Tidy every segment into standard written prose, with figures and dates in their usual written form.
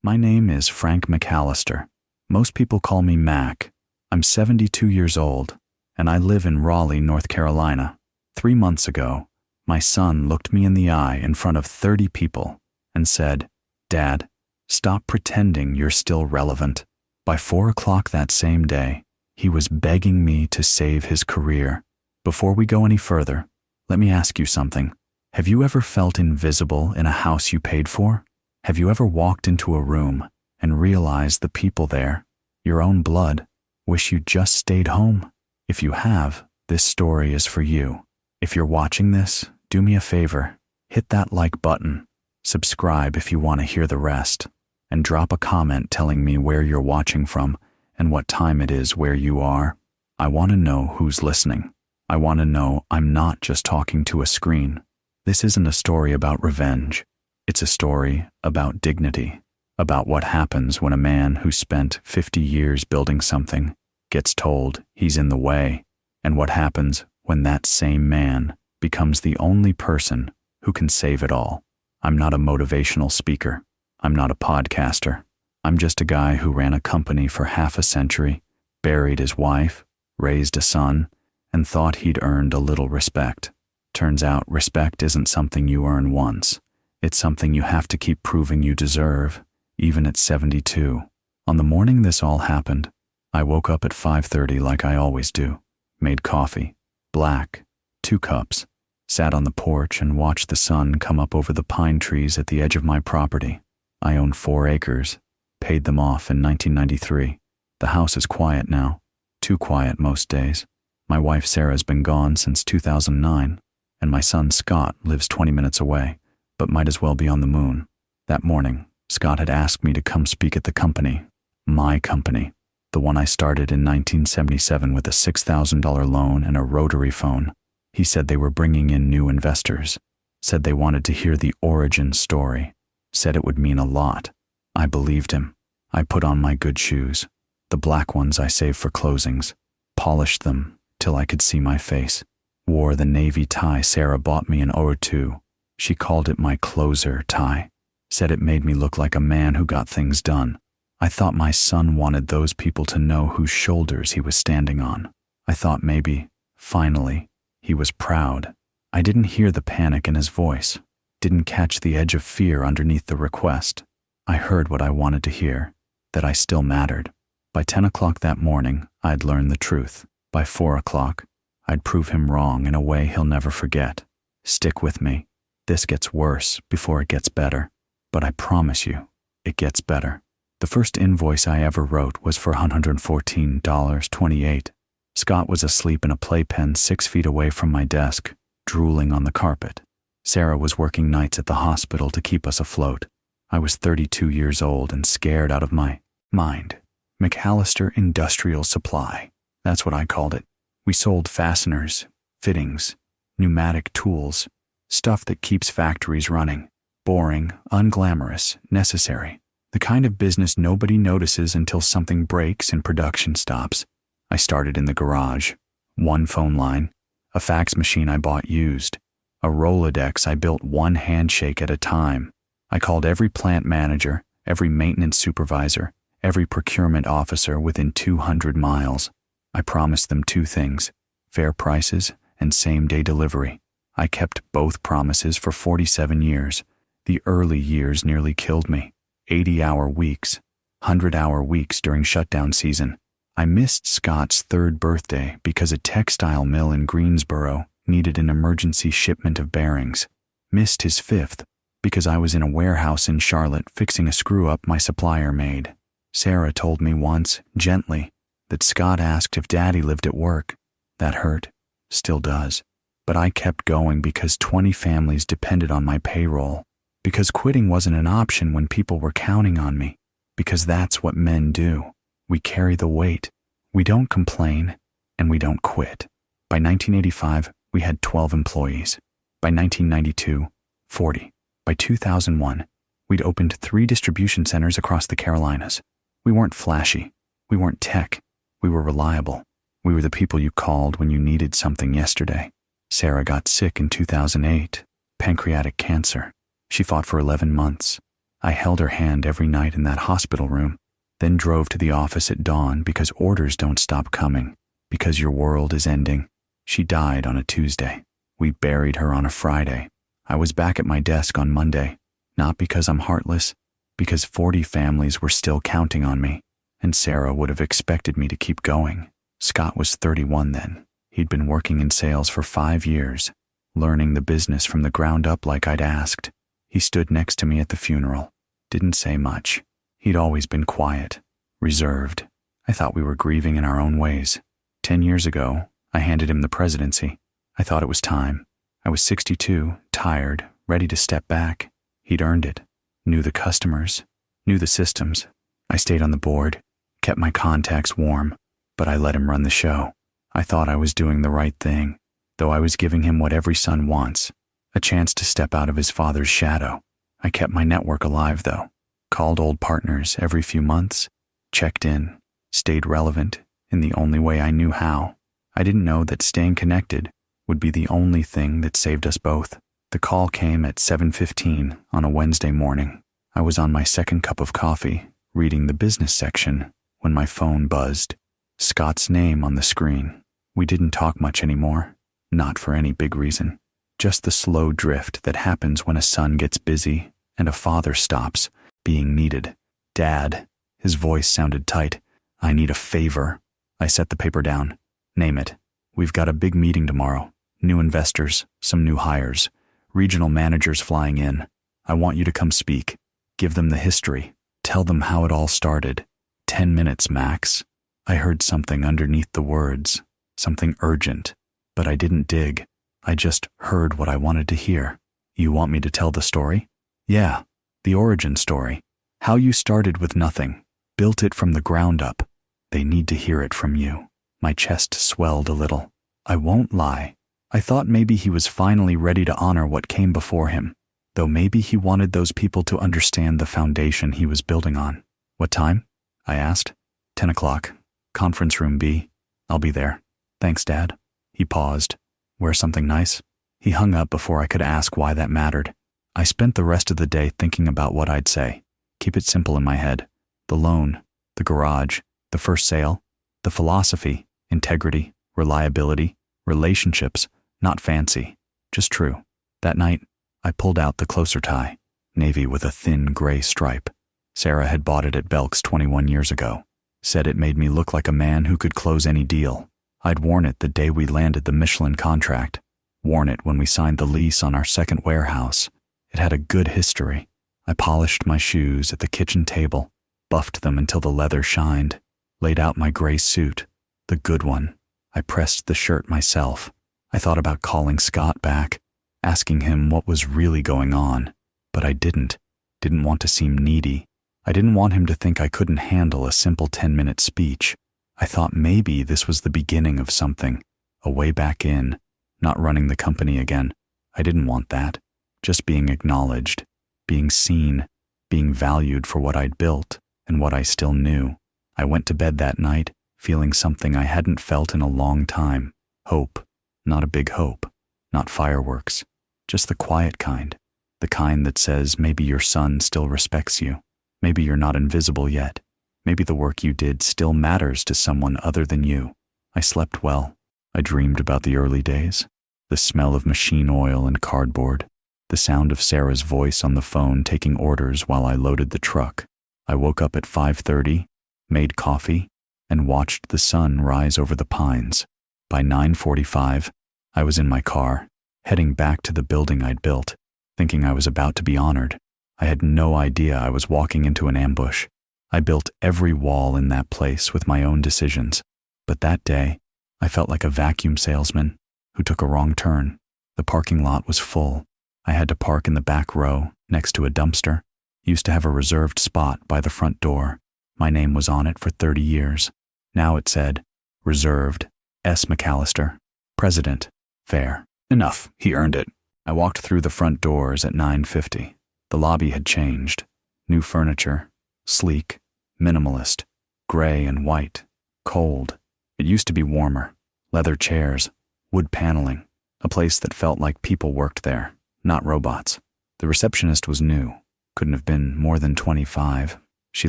My name is Frank McAllister. Most people call me Mac. I'm 72 years old, and I live in Raleigh, North Carolina. 3 months ago, my son looked me in the eye in front of 30 people and said, "Dad, stop pretending you're still relevant." By 4 o'clock that same day, he was begging me to save his career. Before we go any further, let me ask you something. Have you ever felt invisible in a house you paid for? Have you ever walked into a room and realized the people there, your own blood, wish you just stayed home? If you have, this story is for you. If you're watching this, do me a favor. Hit that like button, subscribe if you want to hear the rest, and drop a comment telling me where you're watching from and what time it is where you are. I want to know who's listening. I want to know I'm not just talking to a screen. This isn't a story about revenge. It's a story about dignity, about what happens when a man who spent 50 years building something gets told he's in the way, and what happens when that same man becomes the only person who can save it all. I'm not a motivational speaker. I'm not a podcaster. I'm just a guy who ran a company for half a century, buried his wife, raised a son, and thought he'd earned a little respect. Turns out respect isn't something you earn once. It's something you have to keep proving you deserve, even at 72. On the morning this all happened, I woke up at 5:30 like I always do, made coffee, black, 2 cups, sat on the porch and watched the sun come up over the pine trees at the edge of my property. I own 4 acres, paid them off in 1993. The house is quiet now, too quiet most days. My wife Sarah's been gone since 2009, and my son Scott lives 20 minutes away, but might as well be on the moon. That morning, Scott had asked me to come speak at the company, my company, the one I started in 1977 with a $6,000 loan and a rotary phone. He said they were bringing in new investors, said they wanted to hear the origin story, said it would mean a lot. I believed him. I put on my good shoes, the black ones I saved for closings, polished them till I could see my face, wore the navy tie Sarah bought me in '02. She called it my closer tie, said it made me look like a man who got things done. I thought my son wanted those people to know whose shoulders he was standing on. I thought maybe, finally, he was proud. I didn't hear the panic in his voice, didn't catch the edge of fear underneath the request. I heard what I wanted to hear, that I still mattered. By 10 o'clock that morning, I'd learned the truth. By 4 o'clock, I'd prove him wrong in a way he'll never forget. Stick with me. This gets worse before it gets better. But I promise you, it gets better. The first invoice I ever wrote was for $114.28. Scott was asleep in a playpen 6 feet away from my desk, drooling on the carpet. Sarah was working nights at the hospital to keep us afloat. I was 32 years old and scared out of my mind. McAllister Industrial Supply. That's what I called it. We sold fasteners, fittings, pneumatic tools, stuff that keeps factories running. Boring, unglamorous, necessary. The kind of business nobody notices until something breaks and production stops. I started in the garage. 1 phone line, a fax machine I bought used, a Rolodex I built 1 handshake at a time. I called every plant manager, every maintenance supervisor, every procurement officer within 200 miles. I promised them 2 things, fair prices and same-day delivery. I kept both promises for 47 years. The early years nearly killed me. 80-hour weeks, 100-hour weeks during shutdown season. I missed Scott's 3rd birthday because a textile mill in Greensboro needed an emergency shipment of bearings. Missed his 5th because I was in a warehouse in Charlotte fixing a screw-up my supplier made. Sarah told me once, gently, that Scott asked if Daddy lived at work. That hurt. Still does. But I kept going because 20 families depended on my payroll. Because quitting wasn't an option when people were counting on me. Because that's what men do. We carry the weight. We don't complain, and we don't quit. By 1985, we had 12 employees. By 1992, 40. By 2001, we'd opened 3 distribution centers across the Carolinas. We weren't flashy. We weren't tech. We were reliable. We were the people you called when you needed something yesterday. Sarah got sick in 2008, pancreatic cancer. She fought for 11 months. I held her hand every night in that hospital room, then drove to the office at dawn because orders don't stop coming, because your world is ending. She died on a Tuesday. We buried her on a Friday. I was back at my desk on Monday, not because I'm heartless, because 40 families were still counting on me, and Sarah would have expected me to keep going. Scott was 31 then. He'd been working in sales for 5 years, learning the business from the ground up like I'd asked. He stood next to me at the funeral, didn't say much. He'd always been quiet, reserved. I thought we were grieving in our own ways. 10 years ago, I handed him the presidency. I thought it was time. I was 62, tired, ready to step back. He'd earned it, knew the customers, knew the systems. I stayed on the board, kept my contacts warm, but I let him run the show. I thought I was doing the right thing, though I was giving him what every son wants, a chance to step out of his father's shadow. I kept my network alive, though. Called old partners every few months, checked in, stayed relevant in the only way I knew how. I didn't know that staying connected would be the only thing that saved us both. The call came at 7:15 on a Wednesday morning. I was on my second cup of coffee, reading the business section, when my phone buzzed. Scott's name on the screen. We didn't talk much anymore, not for any big reason. Just the slow drift that happens when a son gets busy and a father stops being needed. Dad. His voice sounded tight. I need a favor. I set the paper down. Name it. We've got a big meeting tomorrow. New investors, some new hires, regional managers flying in. I want you to come speak. Give them the history. Tell them how it all started. 10 minutes max. I heard something underneath the words, something urgent, but I didn't dig. I just heard what I wanted to hear. You want me to tell the story? Yeah, the origin story. How you started with nothing, built it from the ground up. They need to hear it from you. My chest swelled a little. I won't lie. I thought maybe he was finally ready to honor what came before him, though maybe he wanted those people to understand the foundation he was building on. What time? I asked. 10 o'clock. Conference room B. I'll be there. Thanks, Dad. He paused. Wear something nice? He hung up before I could ask why that mattered. I spent the rest of the day thinking about what I'd say. Keep it simple in my head. The loan, the garage, the first sale, the philosophy, integrity, reliability, relationships, not fancy, just true. That night, I pulled out the closer tie, navy with a thin gray stripe. Sarah had bought it at Belk's 21 years ago. Said it made me look like a man who could close any deal. I'd worn it the day we landed the Michelin contract, worn it when we signed the lease on our second warehouse. It had a good history. I polished my shoes at the kitchen table, buffed them until the leather shined, laid out my gray suit, the good one. I pressed the shirt myself. I thought about calling Scott back, asking him what was really going on, but I didn't want to seem needy. I didn't want him to think I couldn't handle a simple 10-minute speech. I thought maybe this was the beginning of something, a way back in, not running the company again. I didn't want that. Just being acknowledged, being seen, being valued for what I'd built and what I still knew. I went to bed that night, feeling something I hadn't felt in a long time. Hope. Not a big hope. Not fireworks. Just the quiet kind. The kind that says maybe your son still respects you. Maybe you're not invisible yet. Maybe the work you did still matters to someone other than you. I slept well. I dreamed about the early days. The smell of machine oil and cardboard. The sound of Sarah's voice on the phone taking orders while I loaded the truck. I woke up at 5:30, made coffee, and watched the sun rise over the pines. By 9:45, I was in my car, heading back to the building I'd built, thinking I was about to be honored. I had no idea I was walking into an ambush. I built every wall in that place with my own decisions. But that day, I felt like a vacuum salesman who took a wrong turn. The parking lot was full. I had to park in the back row, next to a dumpster. Used to have a reserved spot by the front door. My name was on it for 30 years. Now it said, Reserved, S. McAllister, President, Fair. Enough, he earned it. I walked through the front doors at 9:50. The lobby had changed. New furniture, sleek, minimalist, gray and white, cold. It used to be warmer. Leather chairs, wood paneling, a place that felt like people worked there, not robots. The receptionist was new, Couldn't have been more than 25. She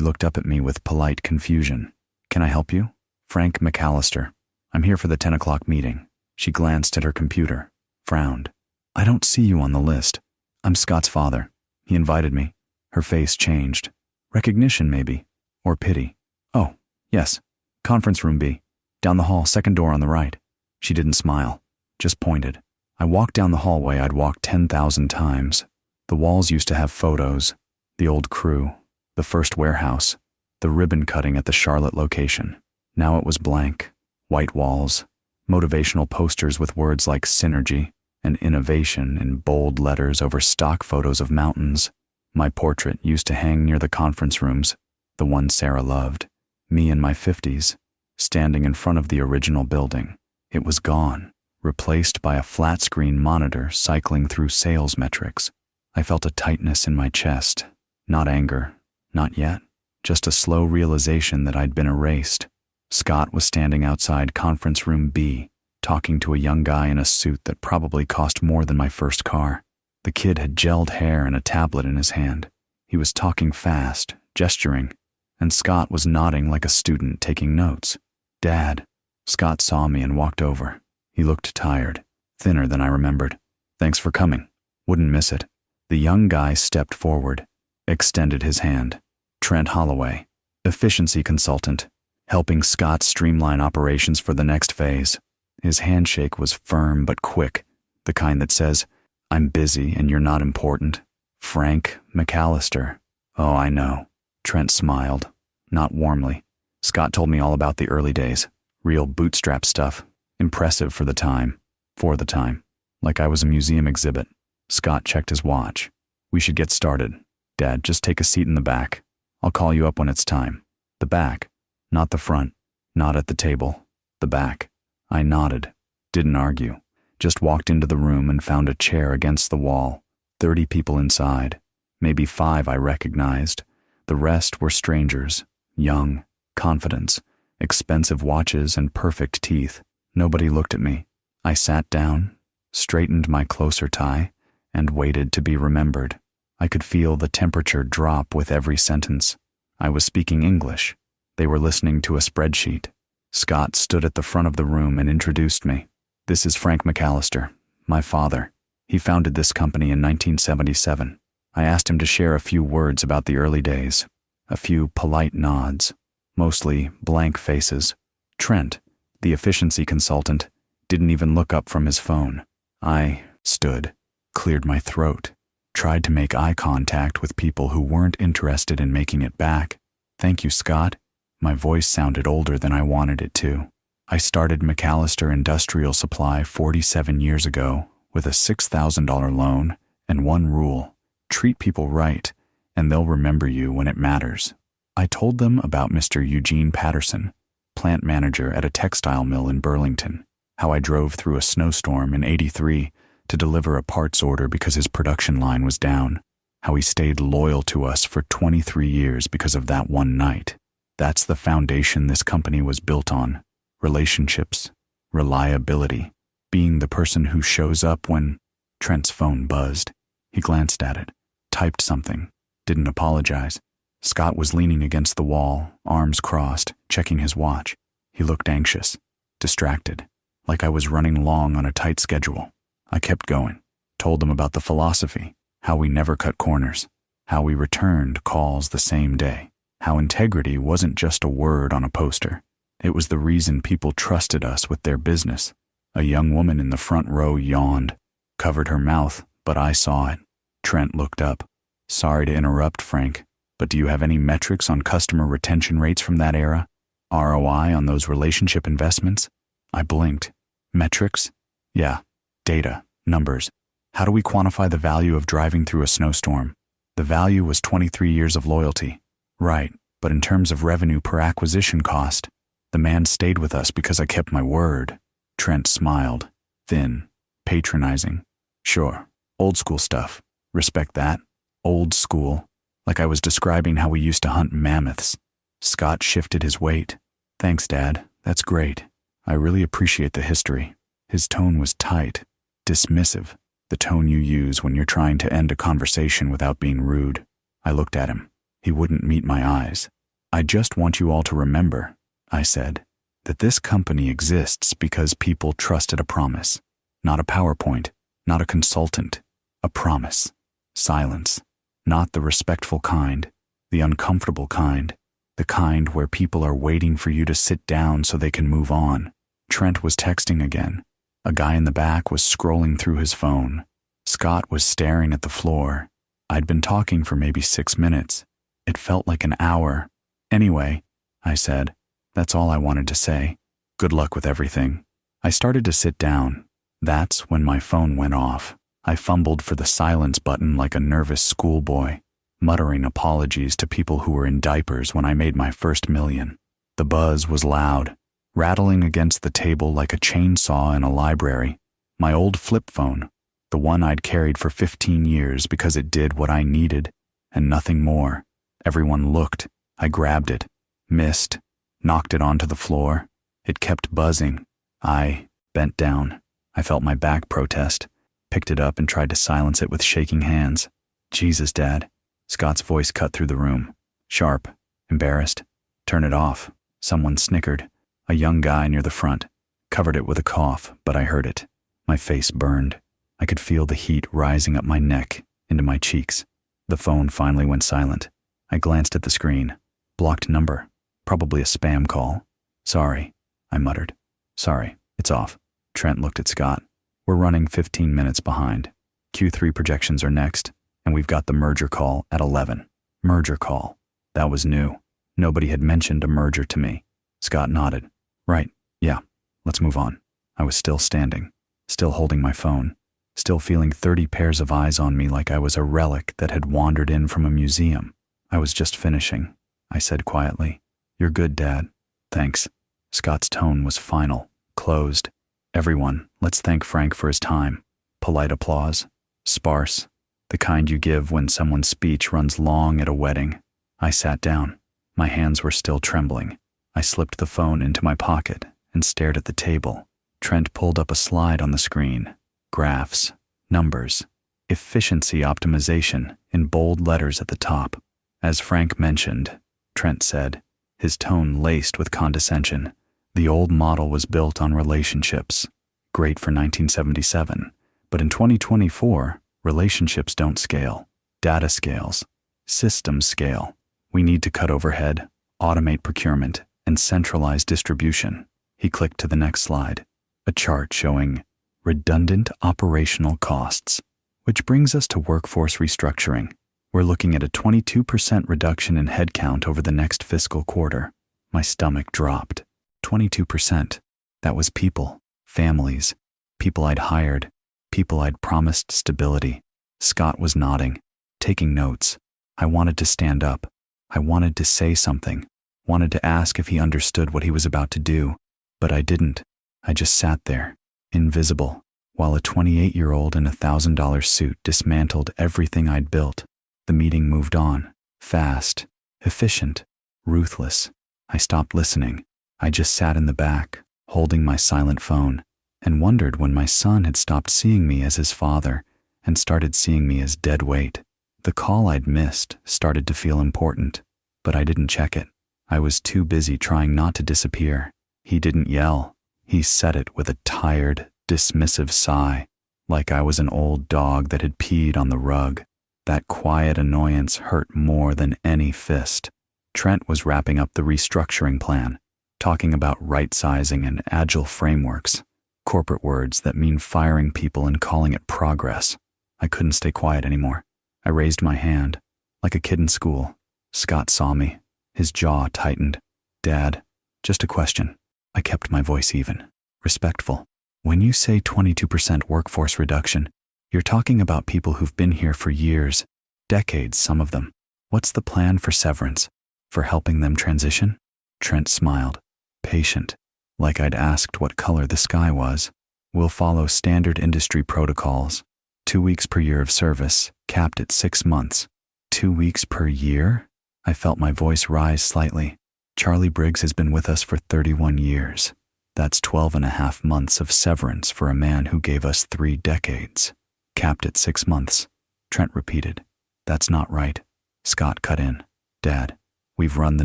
looked up at me with polite confusion. Can I help you? Frank McAllister. I'm here for the 10 o'clock meeting. She glanced at her computer, frowned. I don't see you on the list. I'm Scott's father. He invited me. Her face changed. Recognition, maybe. Or pity. Oh, yes. Conference room B. Down the hall, second door on the right. She didn't smile, just pointed. I walked down the hallway I'd walked 10,000 times. The walls used to have photos. The old crew. The first warehouse. The ribbon cutting at the Charlotte location. Now it was blank. White walls. Motivational posters with words like synergy and innovation in bold letters over stock photos of mountains. My portrait used to hang near the conference rooms, the one Sarah loved. Me in my 50s, standing in front of the original building. It was gone, replaced by a flat-screen monitor cycling through sales metrics. I felt a tightness in my chest. Not anger, not yet. Just a slow realization that I'd been erased. Scott was standing outside conference room B, talking to a young guy in a suit that probably cost more than my first car. The kid had gelled hair and a tablet in his hand. He was talking fast, gesturing, and Scott was nodding like a student taking notes. Dad. Scott saw me and walked over. He looked tired, thinner than I remembered. Thanks for coming. Wouldn't miss it. The young guy stepped forward, extended his hand. Trent Holloway, efficiency consultant, helping Scott streamline operations for the next phase. His handshake was firm but quick, the kind that says, I'm busy and you're not important. Frank McAllister. Oh, I know. Trent smiled, not warmly. Scott told me all about the early days. Real bootstrap stuff. Impressive for the time. For the time. Like I was a museum exhibit. Scott checked his watch. We should get started. Dad, just take a seat in the back. I'll call you up when it's time. The back. Not the front. Not at the table. The back. I nodded. Didn't argue. Just walked into the room and found a chair against the wall. 30 people inside. Maybe 5 I recognized. The rest were strangers. Young. Confidence. Expensive watches and perfect teeth. Nobody looked at me. I sat down, straightened my closer tie, and waited to be remembered. I could feel the temperature drop with every sentence. I was speaking English. They were listening to a spreadsheet. Scott stood at the front of the room and introduced me. This is Frank McAllister, my father. He founded this company in 1977. I asked him to share a few words about the early days. A few polite nods. Mostly blank faces. Trent, the efficiency consultant, didn't even look up from his phone. I stood, cleared my throat, tried to make eye contact with people who weren't interested in making it back. Thank you, Scott. My voice sounded older than I wanted it to. I started McAllister Industrial Supply 47 years ago with a $6,000 loan and one rule: treat people right, and they'll remember you when it matters. I told them about Mr. Eugene Patterson, plant manager at a textile mill in Burlington, how I drove through a snowstorm in '83 to deliver a parts order because his production line was down, how he stayed loyal to us for 23 years because of that one night. That's the foundation this company was built on. Relationships, reliability, being the person who shows up when... Trent's phone buzzed. He glanced at it, typed something, didn't apologize. Scott was leaning against the wall, arms crossed, checking his watch. He looked anxious, distracted, like I was running long on a tight schedule. I kept going, told them about the philosophy, how we never cut corners, how we returned calls the same day, how integrity wasn't just a word on a poster. It was the reason people trusted us with their business. A young woman in the front row yawned, covered her mouth, but I saw it. Trent looked up. Sorry to interrupt, Frank, but do you have any metrics on customer retention rates from that era? ROI on those relationship investments? I blinked. Metrics? Yeah. Data. Numbers. How do we quantify the value of driving through a snowstorm? The value was 23 years of loyalty. Right, but in terms of revenue per acquisition cost, the man stayed with us because I kept my word. Trent smiled. Thin. Patronizing. Sure. Old school stuff. Respect that. Old school. Like I was describing how we used to hunt mammoths. Scott shifted his weight. Thanks, Dad. That's great. I really appreciate the history. His tone was tight, dismissive, the tone you use when you're trying to end a conversation without being rude. I looked at him. He wouldn't meet my eyes. "I just want you all to remember," I said, "that this company exists because people trusted a promise. Not a PowerPoint, not a consultant. A promise. Silence. Not the respectful kind, the uncomfortable kind, the kind where people are waiting for you to sit down so they can move on." Trent was texting again. A guy in the back was scrolling through his phone. Scott was staring at the floor. I'd been talking for maybe 6 minutes. It felt like an hour. "Anyway," I said, "that's all I wanted to say. Good luck with everything." I started to sit down. That's when my phone went off. I fumbled for the silence button like a nervous schoolboy, muttering apologies to people who were in diapers when I made my first million. The buzz was loud, rattling against the table like a chainsaw in a library. My old flip phone, the one I'd carried for 15 years because it did what I needed, and nothing more. Everyone looked. I grabbed it, missed, knocked it onto the floor. It kept buzzing. I bent down. I felt my back protest, picked it up and tried to silence it with shaking hands. "Jesus, Dad." Scott's voice cut through the room. Sharp, embarrassed. "Turn it off." Someone snickered. A young guy near the front. Covered it with a cough, but I heard it. My face burned. I could feel the heat rising up my neck, into my cheeks. The phone finally went silent. I glanced at the screen. Blocked number. Probably a spam call. "Sorry," I muttered. "Sorry, it's off." Trent looked at Scott. "We're running 15 minutes behind. Q3 projections are next, and we've got the merger call at 11. Merger call. That was new. Nobody had mentioned a merger to me. Scott nodded. "Right, yeah, let's move on." I was still standing, still holding my phone, still feeling 30 pairs of eyes on me like I was a relic that had wandered in from a museum. "I was just finishing," I said quietly. "You're good, Dad." "Thanks." Scott's tone was final, closed. "Everyone, let's thank Frank for his time." Polite applause. Sparse. The kind you give when someone's speech runs long at a wedding. I sat down. My hands were still trembling. I slipped the phone into my pocket and stared at the table. Trent pulled up a slide on the screen. Graphs, numbers, efficiency optimization in bold letters at the top. "As Frank mentioned," Trent said, his tone laced with condescension, "the old model was built on relationships. Great for 1977, but in 2024, relationships don't scale. Data scales. Systems scale. We need to cut overhead, automate procurement, and centralize distribution." He clicked to the next slide, a chart showing redundant operational costs, which brings us to workforce restructuring. We're looking at a 22% reduction in headcount over the next fiscal quarter. My stomach dropped. 22%. That was people, families, people I'd hired, people I'd promised stability. Scott was nodding, taking notes. I wanted to stand up. I wanted to say something, wanted to ask if he understood what he was about to do, but I didn't. I just sat there, invisible, while a 28-year-old in a $1,000 suit dismantled everything I'd built. The meeting moved on, fast, efficient, ruthless. I stopped listening. I just sat in the back, holding my silent phone, and wondered when my son had stopped seeing me as his father and started seeing me as dead weight. The call I'd missed started to feel important, but I didn't check it. I was too busy trying not to disappear. He didn't yell. He said it with a tired, dismissive sigh, like I was an old dog that had peed on the rug. That quiet annoyance hurt more than any fist. Trent was wrapping up the restructuring plan, talking about right-sizing and agile frameworks, corporate words that mean firing people and calling it progress. I couldn't stay quiet anymore. I raised my hand, like a kid in school. Scott saw me. His jaw tightened. "Dad, just a question." I kept my voice even, respectful. "When you say 22% workforce reduction, you're talking about people who've been here for years, decades, some of them. What's the plan for severance? For helping them transition?" Trent smiled, patient, like I'd asked what color the sky was. "We'll follow standard industry protocols. 2 weeks per year of service, capped at 6 months. 2 weeks per year?" I felt my voice rise slightly. "Charlie Briggs has been with us for 31 years. That's 12.5 months of severance for a man who gave us 3 decades. Capped at 6 months." Trent repeated. "That's not right." Scott cut in. Dad, we've run the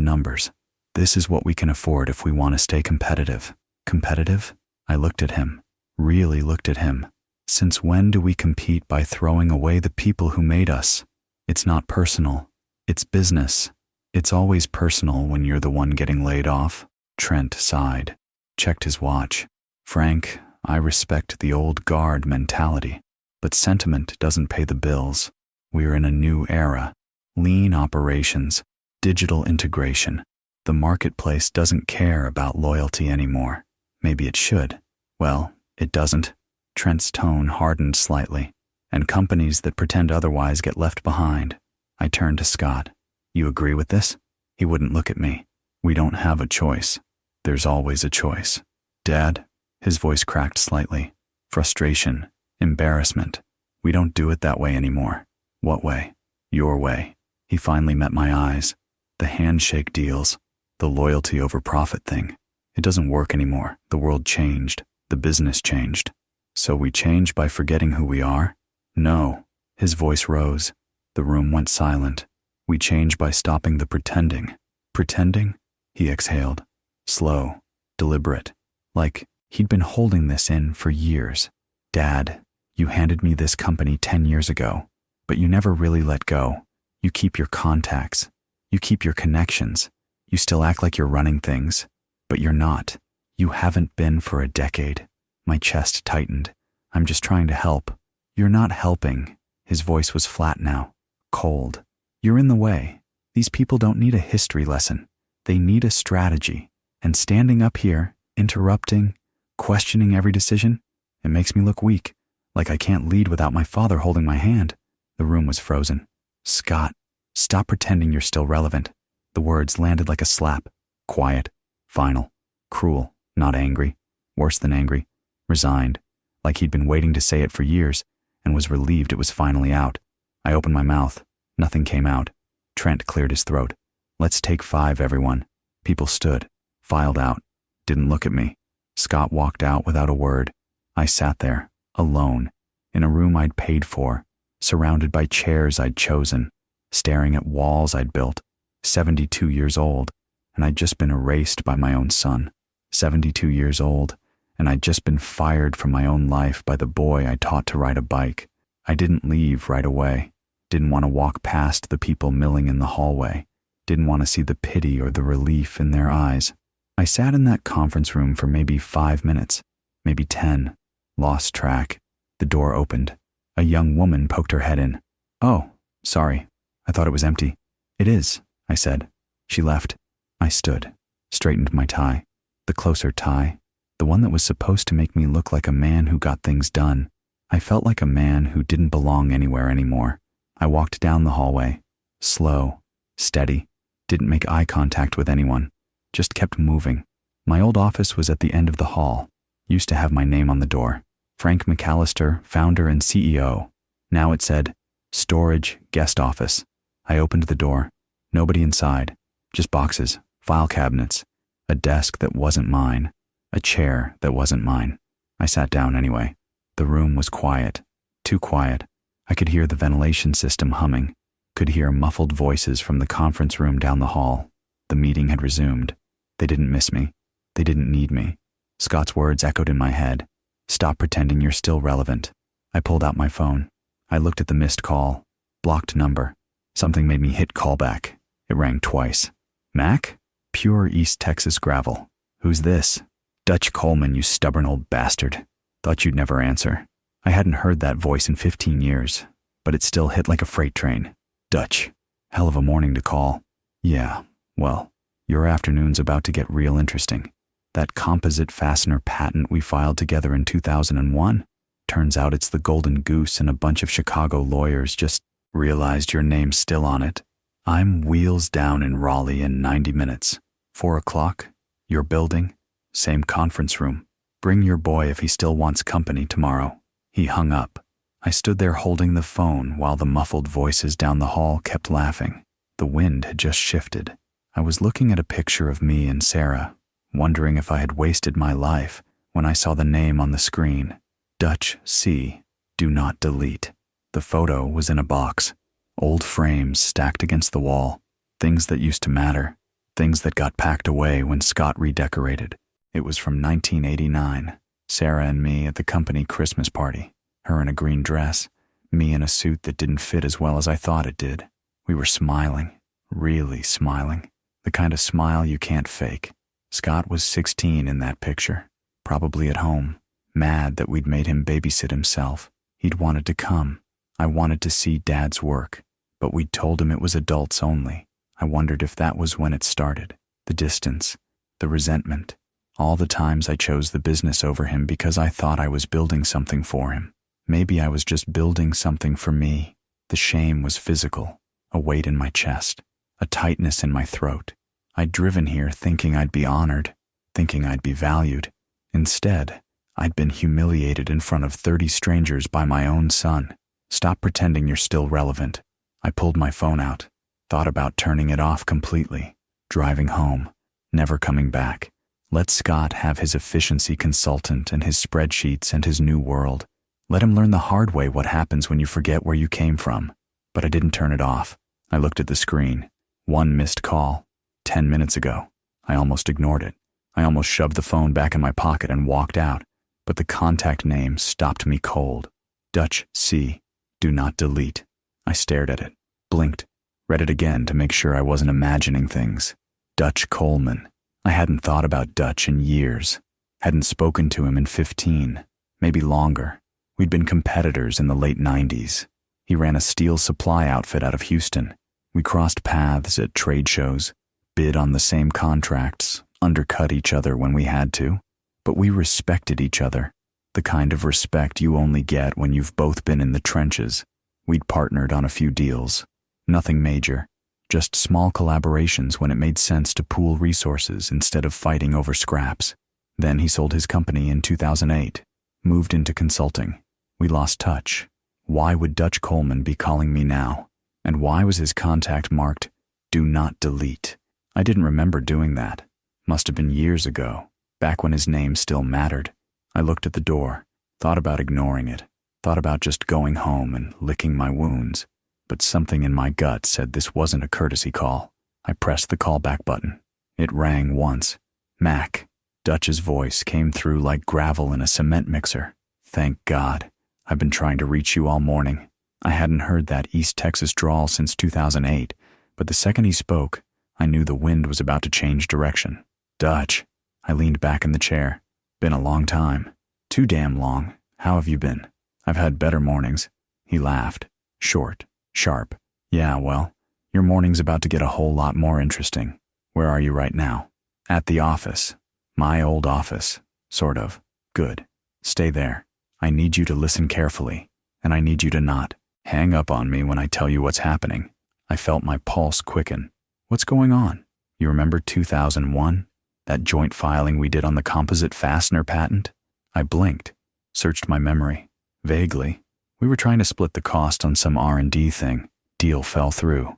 numbers. This is what we can afford if we want to stay competitive. Competitive? I looked at him. Really looked at him. Since when do we compete by throwing away the people who made us? It's not personal. It's business. It's always personal when you're the one getting laid off. Trent sighed, checked his watch. Frank, I respect the old guard mentality, but sentiment doesn't pay the bills. We're in a new era. Lean operations, digital integration. The marketplace doesn't care about loyalty anymore. Maybe it should. Well, it doesn't. Trent's tone hardened slightly, and companies that pretend otherwise get left behind. I turned to Scott. You agree with this? He wouldn't look at me. We don't have a choice. There's always a choice. Dad? His voice cracked slightly. Frustration, embarrassment. We don't do it that way anymore. What way? Your way. He finally met my eyes. The handshake deals, the loyalty over profit thing. It doesn't work anymore. The world changed. The business changed. So we change by forgetting who we are? No. His voice rose. The room went silent. We change by stopping the pretending. Pretending? He exhaled. Slow, deliberate. Like he'd been holding this in for years. Dad, you handed me this company 10 years ago, but you never really let go. You keep your contacts. You keep your connections. You still act like you're running things, but you're not. You haven't been for a decade. My chest tightened. I'm just trying to help. You're not helping. His voice was flat now, cold. You're in the way. These people don't need a history lesson. They need a strategy. And standing up here, interrupting, questioning every decision, it makes me look weak, like I can't lead without my father holding my hand. The room was frozen. Scott, stop pretending you're still relevant. The words landed like a slap. Quiet, final, cruel, not angry, worse than angry, resigned, like he'd been waiting to say it for years and was relieved it was finally out. I opened my mouth. Nothing came out. Trent cleared his throat. Let's take 5, everyone. People stood, filed out, didn't look at me. Scott walked out without a word. I sat there, alone, in a room I'd paid for, surrounded by chairs I'd chosen, staring at walls I'd built, 72 years old, and I'd just been erased by my own son. 72 years old, and I'd just been fired from my own life by the boy I taught to ride a bike. I didn't leave right away. Didn't want to walk past the people milling in the hallway. Didn't want to see the pity or the relief in their eyes. I sat in that conference room for maybe 5 minutes, maybe 10. Lost track. The door opened. A young woman poked her head in. Oh, sorry. I thought it was empty. It is, I said. She left. I stood, straightened my tie. The closer tie. The one that was supposed to make me look like a man who got things done. I felt like a man who didn't belong anywhere anymore. I walked down the hallway. Slow, steady. Didn't make eye contact with anyone. Just kept moving. My old office was at the end of the hall. Used to have my name on the door. Frank McAllister, founder and CEO. Now it said, Storage, Guest Office. I opened the door. Nobody inside. Just boxes, file cabinets. A desk that wasn't mine. A chair that wasn't mine. I sat down anyway. The room was quiet. Too quiet. I could hear the ventilation system humming. Could hear muffled voices from the conference room down the hall. The meeting had resumed. They didn't miss me. They didn't need me. Scott's words echoed in my head. Stop pretending you're still relevant. I pulled out my phone. I looked at the missed call. Blocked number. Something made me hit callback. It rang twice. Mac? Pure East Texas gravel. Who's this? Dutch Coleman, you stubborn old bastard. Thought you'd never answer. I hadn't heard that voice in 15 years, but it still hit like a freight train. Dutch. Hell of a morning to call. Yeah, well, your afternoon's about to get real interesting. That composite fastener patent we filed together in 2001? Turns out it's the Golden Goose and a bunch of Chicago lawyers just realized your name's still on it. I'm wheels down in Raleigh in 90 minutes. 4 o'clock, your building, same conference room. Bring your boy if he still wants company tomorrow. He hung up. I stood there holding the phone while the muffled voices down the hall kept laughing. The wind had just shifted. I was looking at a picture of me and Sarah, wondering if I had wasted my life when I saw the name on the screen. Dutch C. Do not delete. The photo was in a box. Old frames stacked against the wall, things that used to matter, things that got packed away when Scott redecorated. It was from 1989, Sarah and me at the company Christmas party, her in a green dress, me in a suit that didn't fit as well as I thought it did. We were smiling, really smiling, the kind of smile you can't fake. Scott was 16 in that picture, probably at home, mad that we'd made him babysit himself. He'd wanted to come. I wanted to see Dad's work, but we'd told him it was adults only. I wondered if that was when it started. The distance, the resentment, all the times I chose the business over him because I thought I was building something for him. Maybe I was just building something for me. The shame was physical, a weight in my chest, a tightness in my throat. I'd driven here thinking I'd be honored, thinking I'd be valued. Instead, I'd been humiliated in front of 30 strangers by my own son. Stop pretending you're still relevant. I pulled my phone out, thought about turning it off completely, driving home, never coming back. Let Scott have his efficiency consultant and his spreadsheets and his new world. Let him learn the hard way what happens when you forget where you came from. But I didn't turn it off. I looked at the screen. 1 missed call. 10 minutes ago. I almost ignored it. I almost shoved the phone back in my pocket and walked out. But the contact name stopped me cold. Dutch C. Do not delete. I stared at it, blinked, read it again to make sure I wasn't imagining things. Dutch Coleman. I hadn't thought about Dutch in years. Hadn't spoken to him in 15, maybe longer. We'd been competitors in the late 90s. He ran a steel supply outfit out of Houston. We crossed paths at trade shows, bid on the same contracts, undercut each other when we had to. But we respected each other, the kind of respect you only get when you've both been in the trenches. We'd partnered on a few deals. Nothing major, just small collaborations when it made sense to pool resources instead of fighting over scraps. Then he sold his company in 2008, moved into consulting. We lost touch. Why would Dutch Coleman be calling me now? And why was his contact marked, "Do not delete"? I didn't remember doing that. Must have been years ago, back when his name still mattered. I looked at the door, thought about ignoring it, thought about just going home and licking my wounds. But something in my gut said this wasn't a courtesy call. I pressed the callback button. It rang once. Mac. Dutch's voice came through like gravel in a cement mixer. Thank God. I've been trying to reach you all morning. I hadn't heard that East Texas drawl since 2008, but the second he spoke, I knew the wind was about to change direction. Dutch. I leaned back in the chair. Been a long time. Too damn long. How have you been? I've had better mornings. He laughed. Short. Sharp. Yeah, well, your morning's about to get a whole lot more interesting. Where are you right now? At the office. My old office. Sort of. Good. Stay there. I need you to listen carefully, and I need you to not hang up on me when I tell you what's happening. I felt my pulse quicken. What's going on? You remember 2001? That joint filing we did on the composite fastener patent? I blinked, searched my memory. Vaguely. We were trying to split the cost on some R&D thing. Deal fell through.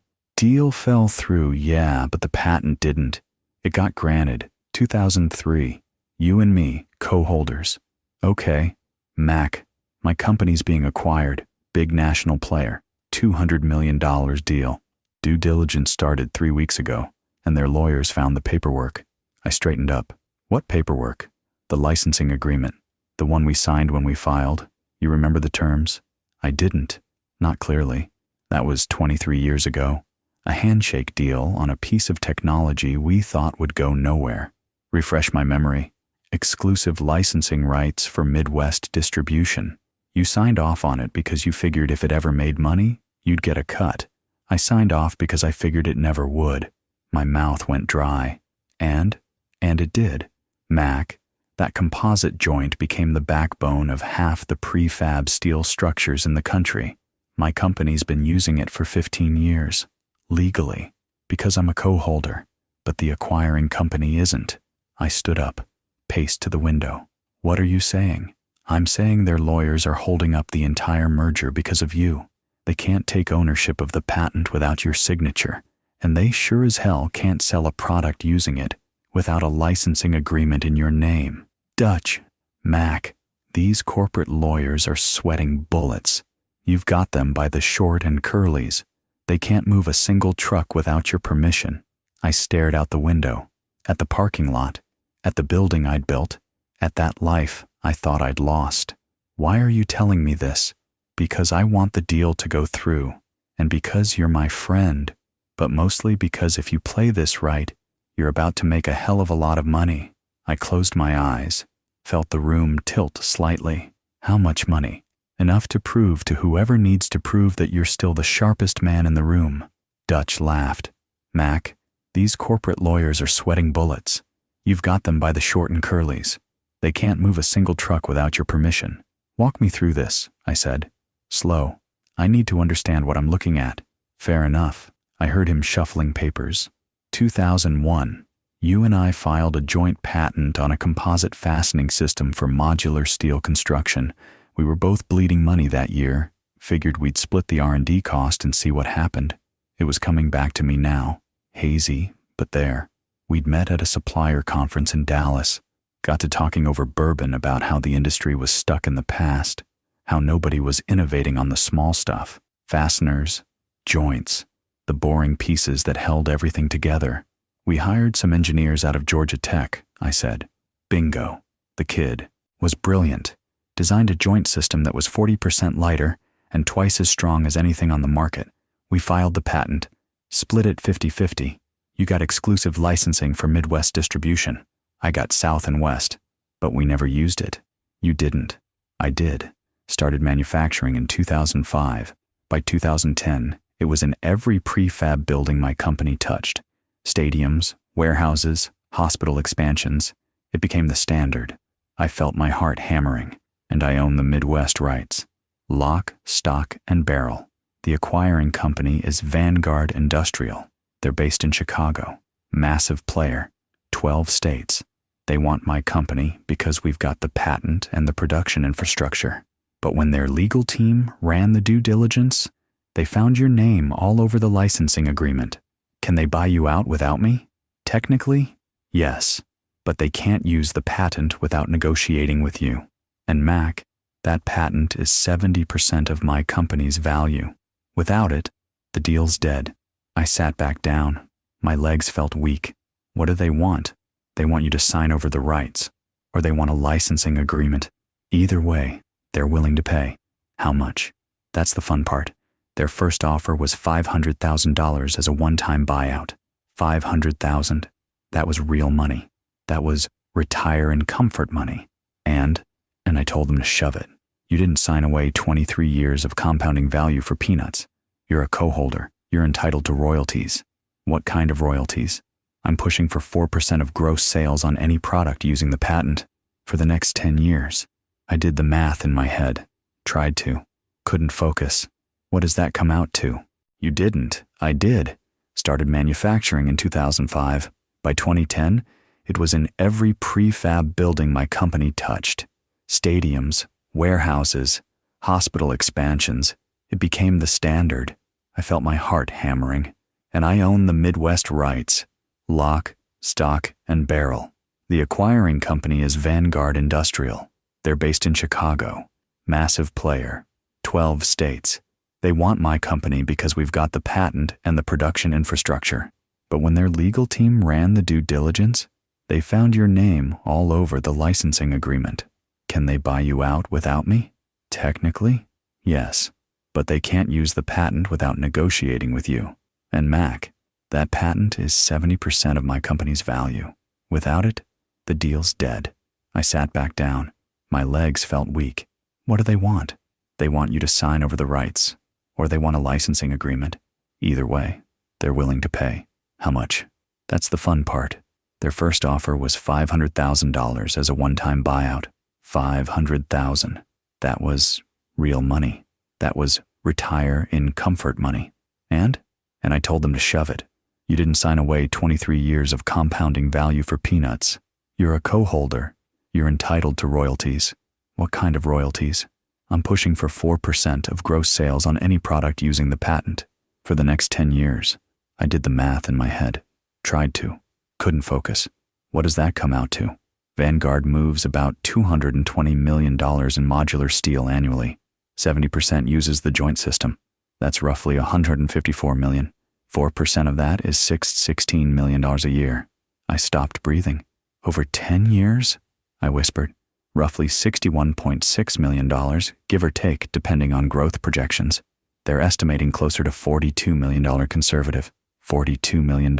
Yeah, but the patent didn't. It got granted. 2003. You and me, co-holders. Okay. Mac. My company's being acquired. Big national player. $200 million deal. Due diligence started 3 weeks ago, and their lawyers found the paperwork. I straightened up. What paperwork? The licensing agreement. The one we signed when we filed. You remember the terms? I didn't. Not clearly. That was 23 years ago. A handshake deal on a piece of technology we thought would go nowhere. Refresh my memory. Exclusive licensing rights for Midwest distribution. You signed off on it because you figured if it ever made money, you'd get a cut. I signed off because I figured it never would. My mouth went dry. And it did. Mac. That composite joint became the backbone of half the prefab steel structures in the country. My company's been using it for 15 years. Legally. Because I'm a co-holder. But the acquiring company isn't. I stood up, paced to the window. What are you saying? I'm saying their lawyers are holding up the entire merger because of you. They can't take ownership of the patent without your signature. And they sure as hell can't sell a product using it without a licensing agreement in your name. Dutch. Mac. These corporate lawyers are sweating bullets. You've got them by the short and curlies. They can't move a single truck without your permission. I stared out the window, at the parking lot, at the building I'd built, at that life I thought I'd lost. Why are you telling me this? Because I want the deal to go through, and because you're my friend, but mostly because if you play this right, you're about to make a hell of a lot of money. I closed my eyes, felt the room tilt slightly. How much money? Enough to prove to whoever needs to prove that you're still the sharpest man in the room. Dutch laughed. Mac, these corporate lawyers are sweating bullets. You've got them by the short and curlies. They can't move a single truck without your permission. Walk me through this, I said. Slow. I need to understand what I'm looking at. Fair enough. I heard him shuffling papers. 2001. You and I filed a joint patent on a composite fastening system for modular steel construction. We were both bleeding money that year. Figured we'd split the R&D cost and see what happened. It was coming back to me now. Hazy, but there. We'd met at a supplier conference in Dallas. Got to talking over bourbon about how the industry was stuck in the past. How nobody was innovating on the small stuff. Fasteners, joints, the boring pieces that held everything together. We hired some engineers out of Georgia Tech, I said. Bingo. The kid was brilliant. Designed a joint system that was 40% lighter and twice as strong as anything on the market. We filed the patent, split it 50-50. You got exclusive licensing for Midwest distribution. I got South and West, but we never used it. You didn't. I did. Started manufacturing in 2005. By 2010, it was in every prefab building my company touched. Stadiums, warehouses, hospital expansions. It became the standard. I felt my heart hammering, and I own the Midwest rights. Lock, stock, and barrel. The acquiring company is Vanguard Industrial. They're based in Chicago. Massive player. 12 states. They want my company because we've got the patent and the production infrastructure. But when their legal team ran the due diligence, they found your name all over the licensing agreement. Can they buy you out without me? Technically, yes, but they can't use the patent without negotiating with you. And Mac, that patent is 70% of my company's value. Without it, the deal's dead. I sat back down. My legs felt weak. What do they want? They want you to sign over the rights, or they want a licensing agreement. Either way, they're willing to pay. How much? That's the fun part. Their first offer was $500,000 as a one-time buyout. $500,000. That was real money. That was retire in comfort money. And I told them to shove it. You didn't sign away 23 years of compounding value for peanuts. You're a co-holder. You're entitled to royalties. What kind of royalties? I'm pushing for 4% of gross sales on any product using the patent for the next 10 years. I did the math in my head. Tried to. Couldn't focus. What does that come out to? You didn't. I did. Started manufacturing in 2005. By 2010, it was in every prefab building my company touched. Stadiums, warehouses, hospital expansions. It became the standard. I felt my heart hammering. And I own the Midwest rights. Lock, stock, and barrel. The acquiring company is Vanguard Industrial. They're based in Chicago. Massive player. 12 states. They want my company because we've got the patent and the production infrastructure. But when their legal team ran the due diligence, they found your name all over the licensing agreement. Can they buy you out without me? Technically, yes. But they can't use the patent without negotiating with you. And Mac, that patent is 70% of my company's value. Without it, the deal's dead. I sat back down. My legs felt weak. What do they want? They want you to sign over the rights, or they want a licensing agreement. Either way, they're willing to pay. How much? That's the fun part. Their first offer was $500,000 as a one-time buyout. $500,000. That was real money. That was retire in comfort money. And I told them to shove it. You didn't sign away 23 years of compounding value for peanuts. You're a co-holder. You're entitled to royalties. What kind of royalties? I'm pushing for 4% of gross sales on any product using the patent for the next 10 years. I did the math in my head. Tried to. Couldn't focus. What does that come out to? Vanguard moves about $220 million in modular steel annually. 70% uses the joint system. That's roughly $154 million. 4% of that is $16 million a year. I stopped breathing. Over 10 years? I whispered. Roughly $61.6 million, give or take, depending on growth projections. They're estimating closer to $42 million conservative. $42 million.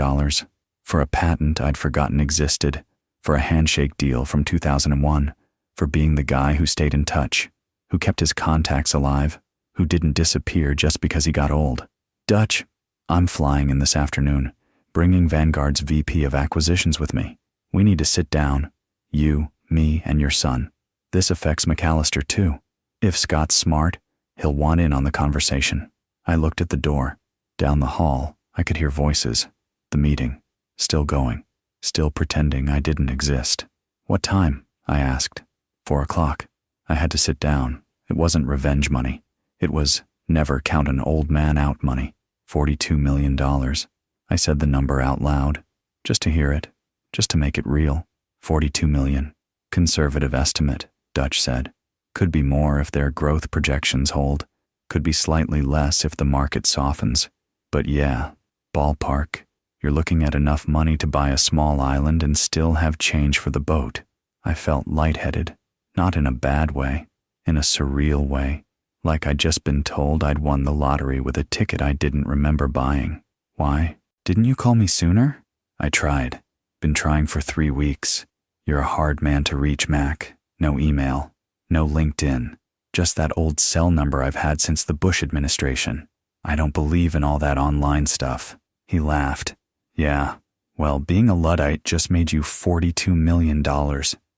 For a patent I'd forgotten existed. For a handshake deal from 2001. For being the guy who stayed in touch. Who kept his contacts alive. Who didn't disappear just because he got old. Dutch, I'm flying in this afternoon, bringing Vanguard's VP of Acquisitions with me. We need to sit down. You, me, and your son. This affects McAllister too. If Scott's smart, he'll want in on the conversation. I looked at the door. Down the hall, I could hear voices. The meeting. Still going. Still pretending I didn't exist. What time? I asked. 4 o'clock. I had to sit down. It wasn't revenge money. It was never count an old man out money. $42 million. I said the number out loud. Just to hear it. Just to make it real. 42 million. Conservative estimate, Dutch said. Could be more if their growth projections hold. Could be slightly less if the market softens. But yeah, ballpark. You're looking at enough money to buy a small island and still have change for the boat. I felt lightheaded. Not in a bad way. In a surreal way. Like I'd just been told I'd won the lottery with a ticket I didn't remember buying. Why? Didn't you call me sooner? I tried. Been trying for 3 weeks. You're a hard man to reach, Mac. No email. No LinkedIn. Just that old cell number I've had since the Bush administration. I don't believe in all that online stuff. He laughed. Yeah. Well, being a Luddite just made you $42 million,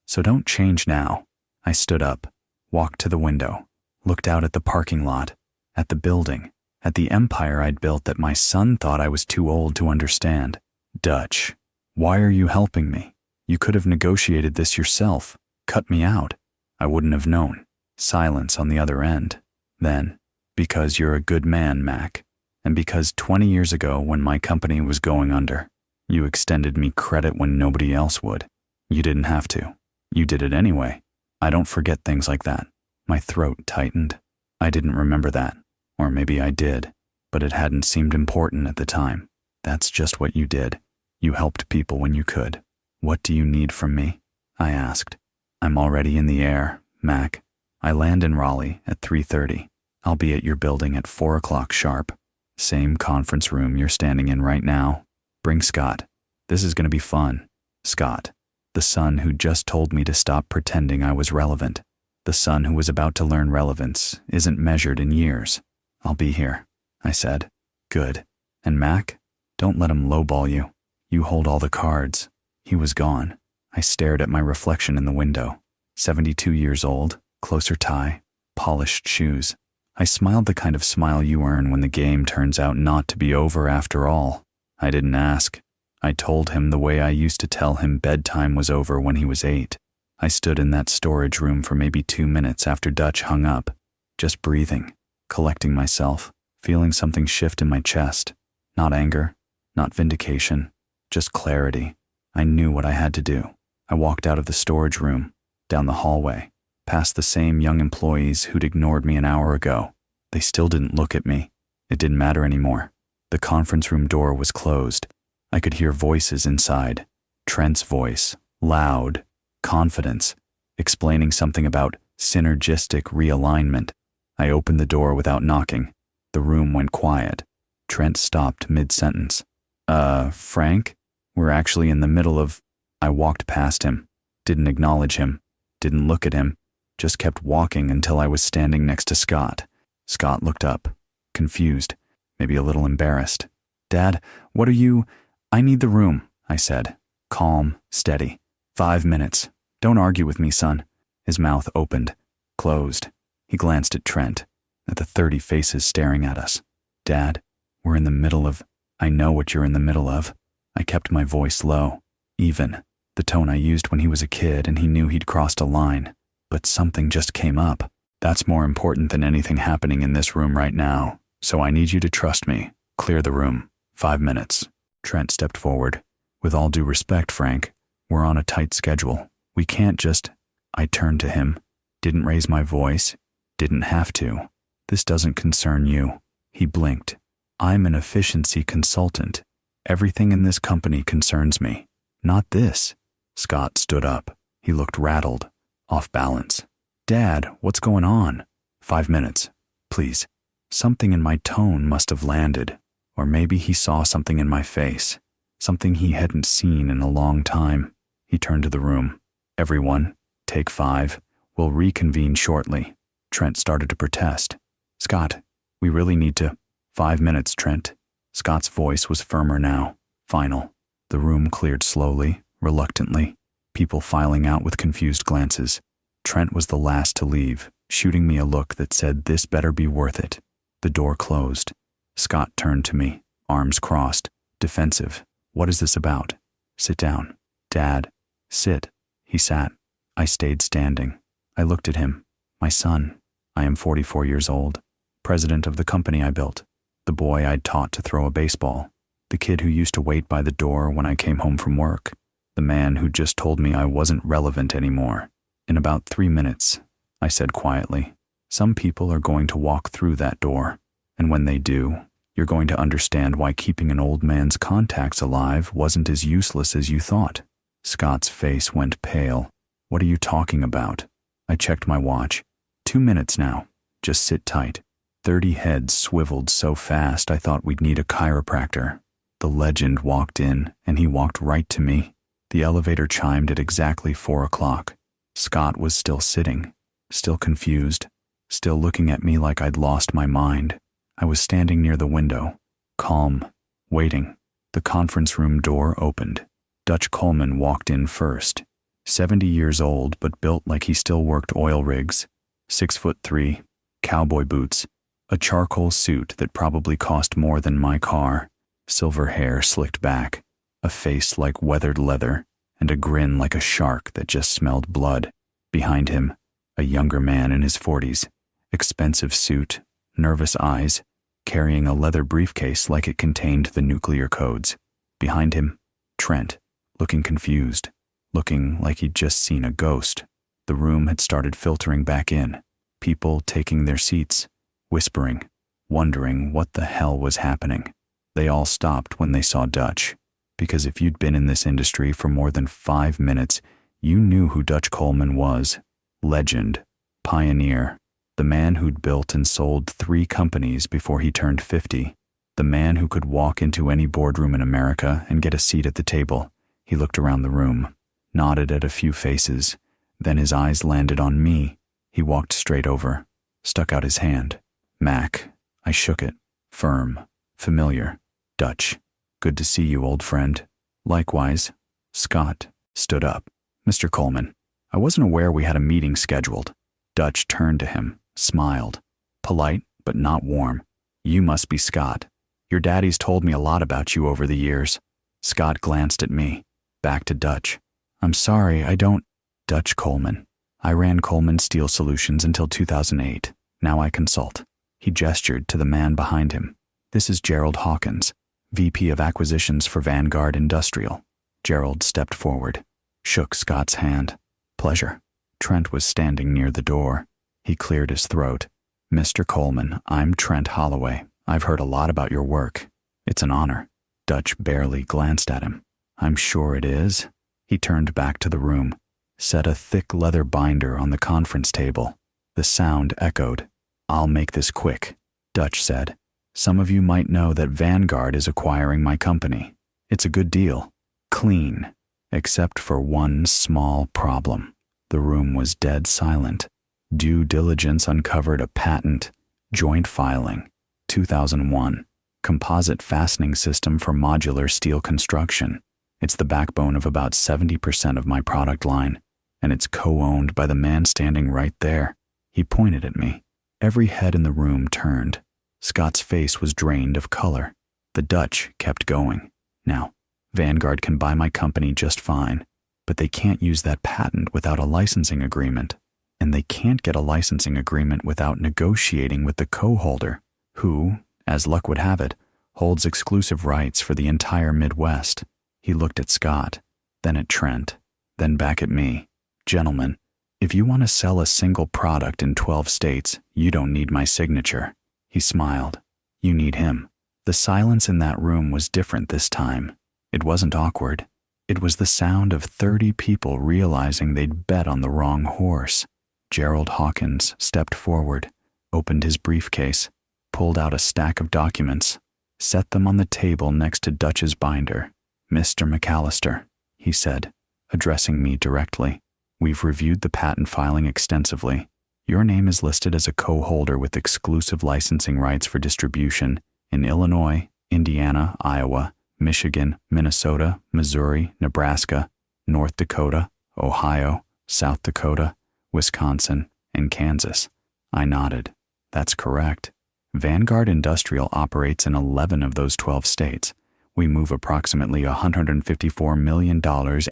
so don't change now. I stood up, walked to the window, looked out at the parking lot, at the building, at the empire I'd built that my son thought I was too old to understand. Dutch, why are you helping me? You could have negotiated this yourself, cut me out. I wouldn't have known. Silence on the other end. Then, because you're a good man, Mac, and because 20 years ago when my company was going under, you extended me credit when nobody else would. You didn't have to. You did it anyway. I don't forget things like that. My throat tightened. I didn't remember that. Or maybe I did, but it hadn't seemed important at the time. That's just what you did. You helped people when you could. What do you need from me? I asked. I'm already in the air, Mac. I land in Raleigh at 3:30. I'll be at your building at 4 o'clock sharp. Same conference room you're standing in right now. Bring Scott. This is going to be fun. Scott, the son who just told me to stop pretending I was relevant. The son who was about to learn relevance isn't measured in years. I'll be here, I said. Good. And Mac, don't let him lowball you. You hold all the cards. He was gone. I stared at my reflection in the window. 72 years old, closer tie, polished shoes. I smiled the kind of smile you earn when the game turns out not to be over after all. I didn't ask. I told him the way I used to tell him bedtime was over when he was 8. I stood in that storage room for maybe 2 minutes after Dutch hung up, just breathing, collecting myself, feeling something shift in my chest. Not anger, not vindication, just clarity. I knew what I had to do. I walked out of the storage room, down the hallway, past the same young employees who'd ignored me an hour ago. They still didn't look at me. It didn't matter anymore. The conference room door was closed. I could hear voices inside. Trent's voice, loud, confidence, explaining something about synergistic realignment. I opened the door without knocking. The room went quiet. Trent stopped mid-sentence. Frank? We're actually in the middle of... I walked past him, didn't acknowledge him, didn't look at him, just kept walking until I was standing next to Scott. Scott looked up, confused, maybe a little embarrassed. Dad, what are you... I need the room, I said, calm, steady. 5 minutes. Don't argue with me, son. His mouth opened, closed. He glanced at Trent, at the 30 faces staring at us. Dad, we're in the middle of... I know what you're in the middle of. I kept my voice low, even, the tone I used when he was a kid and he knew he'd crossed a line. But something just came up. That's more important than anything happening in this room right now, so I need you to trust me. Clear the room. 5 minutes. Trent stepped forward. With all due respect, Frank, we're on a tight schedule. We can't just... I turned to him. Didn't raise my voice. Didn't have to. This doesn't concern you. He blinked. I'm an efficiency consultant. Everything in this company concerns me. Not this. Scott stood up. He looked rattled, off balance. Dad, what's going on? 5 minutes, please. Something in my tone must have landed, or maybe he saw something in my face, something he hadn't seen in a long time. He turned to the room. Everyone, take 5. We'll reconvene shortly. Trent started to protest. Scott, we really need to. 5 minutes, Trent. Scott's voice was firmer now, final. The room cleared slowly, reluctantly, people filing out with confused glances. Trent was the last to leave, shooting me a look that said this better be worth it. The door closed. Scott turned to me, arms crossed, defensive. What is this about? Sit down. Dad. Sit. He sat. I stayed standing. I looked at him. My son. I am 44 years old. President of the company I built. The boy I'd taught to throw a baseball. The kid who used to wait by the door when I came home from work. The man who just told me I wasn't relevant anymore. In about 3 minutes, I said quietly, some people are going to walk through that door, and when they do, you're going to understand why keeping an old man's contacts alive wasn't as useless as you thought. Scott's face went pale. What are you talking about? I checked my watch. 2 minutes now. Just sit tight. 30 heads swiveled so fast I thought we'd need a chiropractor. The legend walked in, and he walked right to me. The elevator chimed at exactly 4 o'clock. Scott was still sitting, still confused, still looking at me like I'd lost my mind. I was standing near the window, calm, waiting. The conference room door opened. Dutch Coleman walked in first. 70 years old, but built like he still worked oil rigs. 6'3", cowboy boots, a charcoal suit that probably cost more than my car, silver hair slicked back, a face like weathered leather, and a grin like a shark that just smelled blood. Behind him, a younger man in his 40s, expensive suit, nervous eyes, carrying a leather briefcase like it contained the nuclear codes. Behind him, Trent, looking confused, looking like he'd just seen a ghost. The room had started filtering back in, people taking their seats, whispering, wondering what the hell was happening. They all stopped when they saw Dutch, because if you'd been in this industry for more than 5 minutes, you knew who Dutch Coleman was. Legend, pioneer, the man who'd built and sold 3 companies before he turned 50, the man who could walk into any boardroom in America and get a seat at the table. He looked around the room, nodded at a few faces, then his eyes landed on me. He walked straight over, stuck out his hand. Mac. I shook it. Firm, familiar. Dutch. Good to see you, old friend. Likewise. Scott stood up. Mr. Coleman, I wasn't aware we had a meeting scheduled. Dutch turned to him, smiled. Polite, but not warm. You must be Scott. Your daddy's told me a lot about you over the years. Scott glanced at me, back to Dutch. I'm sorry, I don't... Dutch Coleman. I ran Coleman Steel Solutions until 2008. Now I consult. He gestured to the man behind him. This is Gerald Hawkins, VP of Acquisitions for Vanguard Industrial. Gerald stepped forward, shook Scott's hand. Pleasure. Trent was standing near the door. He cleared his throat. Mr. Coleman, I'm Trent Holloway. I've heard a lot about your work. It's an honor. Dutch barely glanced at him. I'm sure it is. He turned back to the room, set a thick leather binder on the conference table. The sound echoed. I'll make this quick, Dutch said. Some of you might know that Vanguard is acquiring my company. It's a good deal. Clean. Except for one small problem. The room was dead silent. Due diligence uncovered a patent, joint filing, 2001, composite fastening system for modular steel construction. It's the backbone of about 70% of my product line, and it's co-owned by the man standing right there. He pointed at me. Every head in the room turned. Scott's face was drained of color. The Dutch kept going. Now, Vanguard can buy my company just fine, but they can't use that patent without a licensing agreement. And they can't get a licensing agreement without negotiating with the co-holder, who, as luck would have it, holds exclusive rights for the entire Midwest. He looked at Scott, then at Trent, then back at me. Gentlemen, if you want to sell a single product in 12 states, you don't need my signature. He smiled. You need him. The silence in that room was different this time. It wasn't awkward. It was the sound of 30 people realizing they'd bet on the wrong horse. Gerald Hawkins stepped forward, opened his briefcase, pulled out a stack of documents, set them on the table next to Dutch's binder. "Mr. McAllister," he said, addressing me directly, "we've reviewed the patent filing extensively. Your name is listed as a co-holder with exclusive licensing rights for distribution in Illinois, Indiana, Iowa, Michigan, Minnesota, Missouri, Nebraska, North Dakota, Ohio, South Dakota, Wisconsin, and Kansas." I nodded. "That's correct. Vanguard Industrial operates in 11 of those 12 states. We move approximately $154 million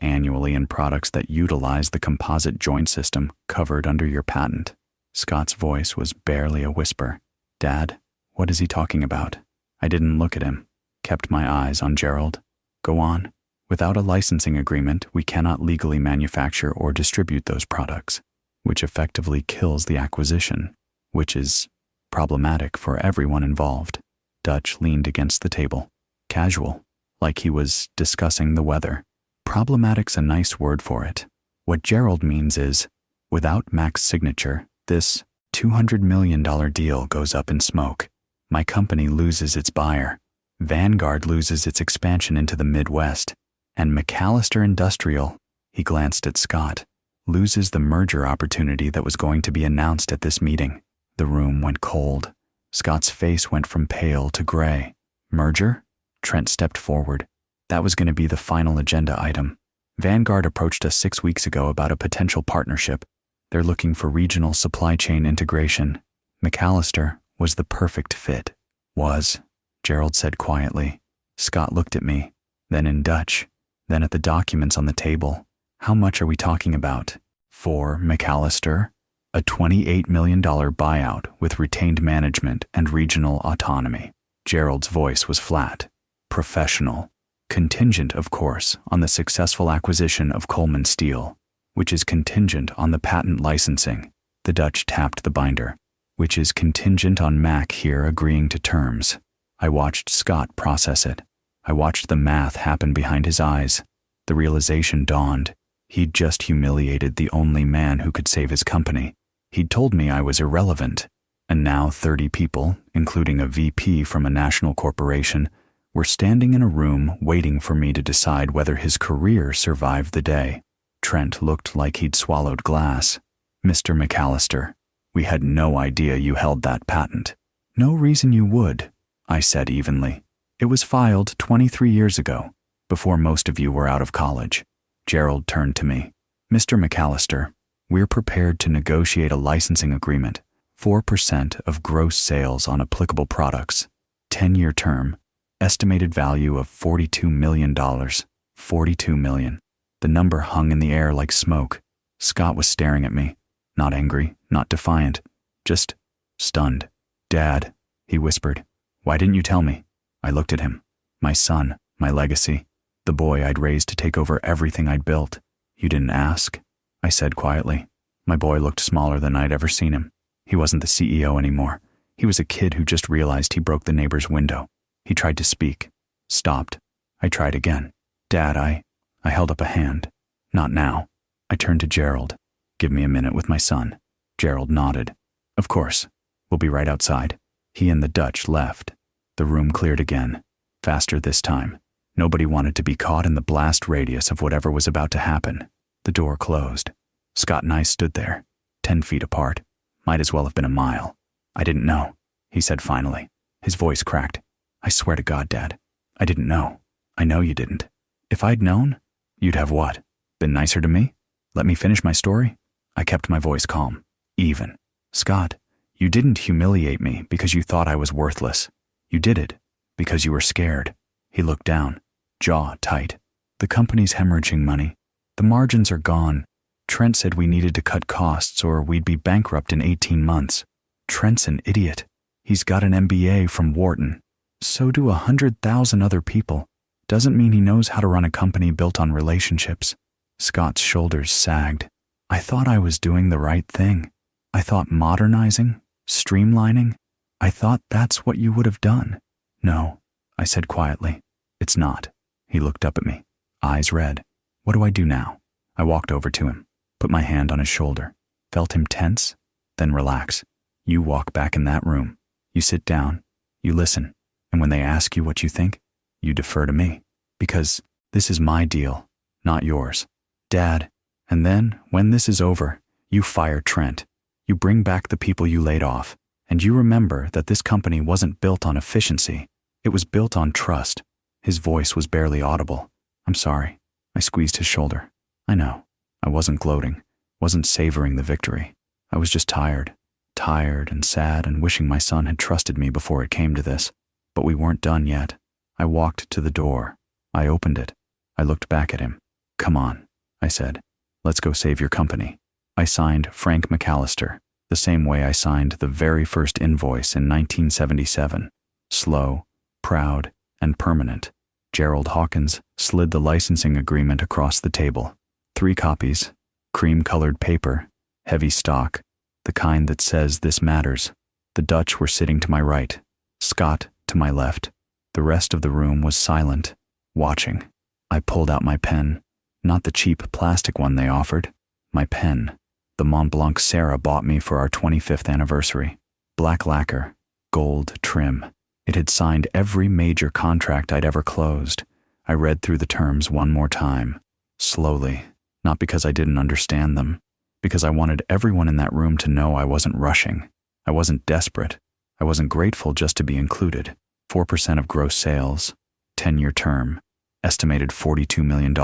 annually in products that utilize the composite joint system covered under your patent." Scott's voice was barely a whisper. "Dad, what is he talking about?" I didn't look at him, kept my eyes on Gerald. "Go on. Without a licensing agreement, we cannot legally manufacture or distribute those products, which effectively kills the acquisition, which is problematic for everyone involved." Dutch leaned against the table, casual, like he was discussing the weather. "Problematic's a nice word for it. What Gerald means is, without Mac's signature, this $200 million deal goes up in smoke. My company loses its buyer. Vanguard loses its expansion into the Midwest. And McAllister Industrial," he glanced at Scott, "loses the merger opportunity that was going to be announced at this meeting." The room went cold. Scott's face went from pale to gray. "Merger?" Trent stepped forward. "That was going to be the final agenda item. Vanguard approached us 6 weeks ago about a potential partnership. They're looking for regional supply chain integration. McAllister was the perfect fit." "Was," Gerald said quietly. Scott looked at me, then in Dutch, then at the documents on the table. "How much are we talking about?" "For McAllister, a $28 million buyout with retained management and regional autonomy." Gerald's voice was flat, professional, contingent, of course, on the successful acquisition of Coleman Steel, which is contingent on the patent licensing. The Dutch tapped the binder, which is contingent on Mac here agreeing to terms. I watched Scott process it. I watched the math happen behind his eyes. The realization dawned. He'd just humiliated the only man who could save his company. He'd told me I was irrelevant. And now 30 people, including a VP from a national corporation, were standing in a room waiting for me to decide whether his career survived the day. Trent looked like he'd swallowed glass. "Mr. McAllister, we had no idea you held that patent." "No reason you would," I said evenly. "It was filed 23 years ago, before most of you were out of college." Gerald turned to me. "Mr. McAllister, we're prepared to negotiate a licensing agreement, 4% of gross sales on applicable products, 10-year term, estimated value of $42 million. $42 million. The number hung in the air like smoke. Scott was staring at me, not angry, not defiant, just stunned. "Dad," he whispered, "why didn't you tell me?" I looked at him. My son, my legacy, the boy I'd raised to take over everything I'd built. "You didn't ask," I said quietly. My boy looked smaller than I'd ever seen him. He wasn't the CEO anymore. He was a kid who just realized he broke the neighbor's window. He tried to speak, stopped. I tried again. "Dad, I held up a hand. "Not now." I turned to Gerald. "Give me a minute with my son." Gerald nodded. "Of course. We'll be right outside." He and the Dutch left. The room cleared again, faster this time. Nobody wanted to be caught in the blast radius of whatever was about to happen. The door closed. Scott and I stood there, 10 feet apart. Might as well have been a mile. "I didn't know," he said finally. His voice cracked. "I swear to God, Dad, I didn't know. I know you didn't. If I'd known, you'd have what? Been nicer to me? Let me finish my story?" I kept my voice calm, even. "Scott, you didn't humiliate me because you thought I was worthless. You did it because you were scared." He looked down, jaw tight. "The company's hemorrhaging money. The margins are gone. Trent said we needed to cut costs or we'd be bankrupt in 18 months. Trent's an idiot. He's got an MBA from Wharton. So do 100,000 other people. Doesn't mean he knows how to run a company built on relationships." Scott's shoulders sagged. I thought I was doing the right thing. I thought modernizing, streamlining, I thought that's what you would have done. No, I said quietly. It's not. He looked up at me, eyes red. What do I do now? I walked over to him, put my hand on his shoulder, felt him tense, then relax. You walk back in that room. You sit down, you listen, and when they ask you what you think, you defer to me, because this is my deal, not yours. Dad, and then, when this is over, you fire Trent. You bring back the people you laid off, and you remember that this company wasn't built on efficiency. It was built on trust. His voice was barely audible. I'm sorry. I squeezed his shoulder. I know. I wasn't gloating, wasn't savoring the victory. I was just tired and sad and wishing my son had trusted me before it came to this. But we weren't done yet. I walked to the door. I opened it. I looked back at him. Come on, I said. Let's go save your company. I signed Frank McAllister, the same way I signed the very first invoice in 1977. Slow, proud, and permanent. Gerald Hawkins slid the licensing agreement across the table. 3 copies, cream-colored paper, heavy stock, the kind that says this matters. The Dutch were sitting to my right, Scott to my left. The rest of the room was silent, watching. I pulled out my pen, not the cheap plastic one they offered, my pen, the Mont Blanc Sarah bought me for our 25th anniversary. Black lacquer, gold trim. It had signed every major contract I'd ever closed. I read through the terms one more time, slowly, not because I didn't understand them, because I wanted everyone in that room to know I wasn't rushing. I wasn't desperate. I wasn't grateful just to be included. 4% of gross sales, 10-year term, estimated $42 million,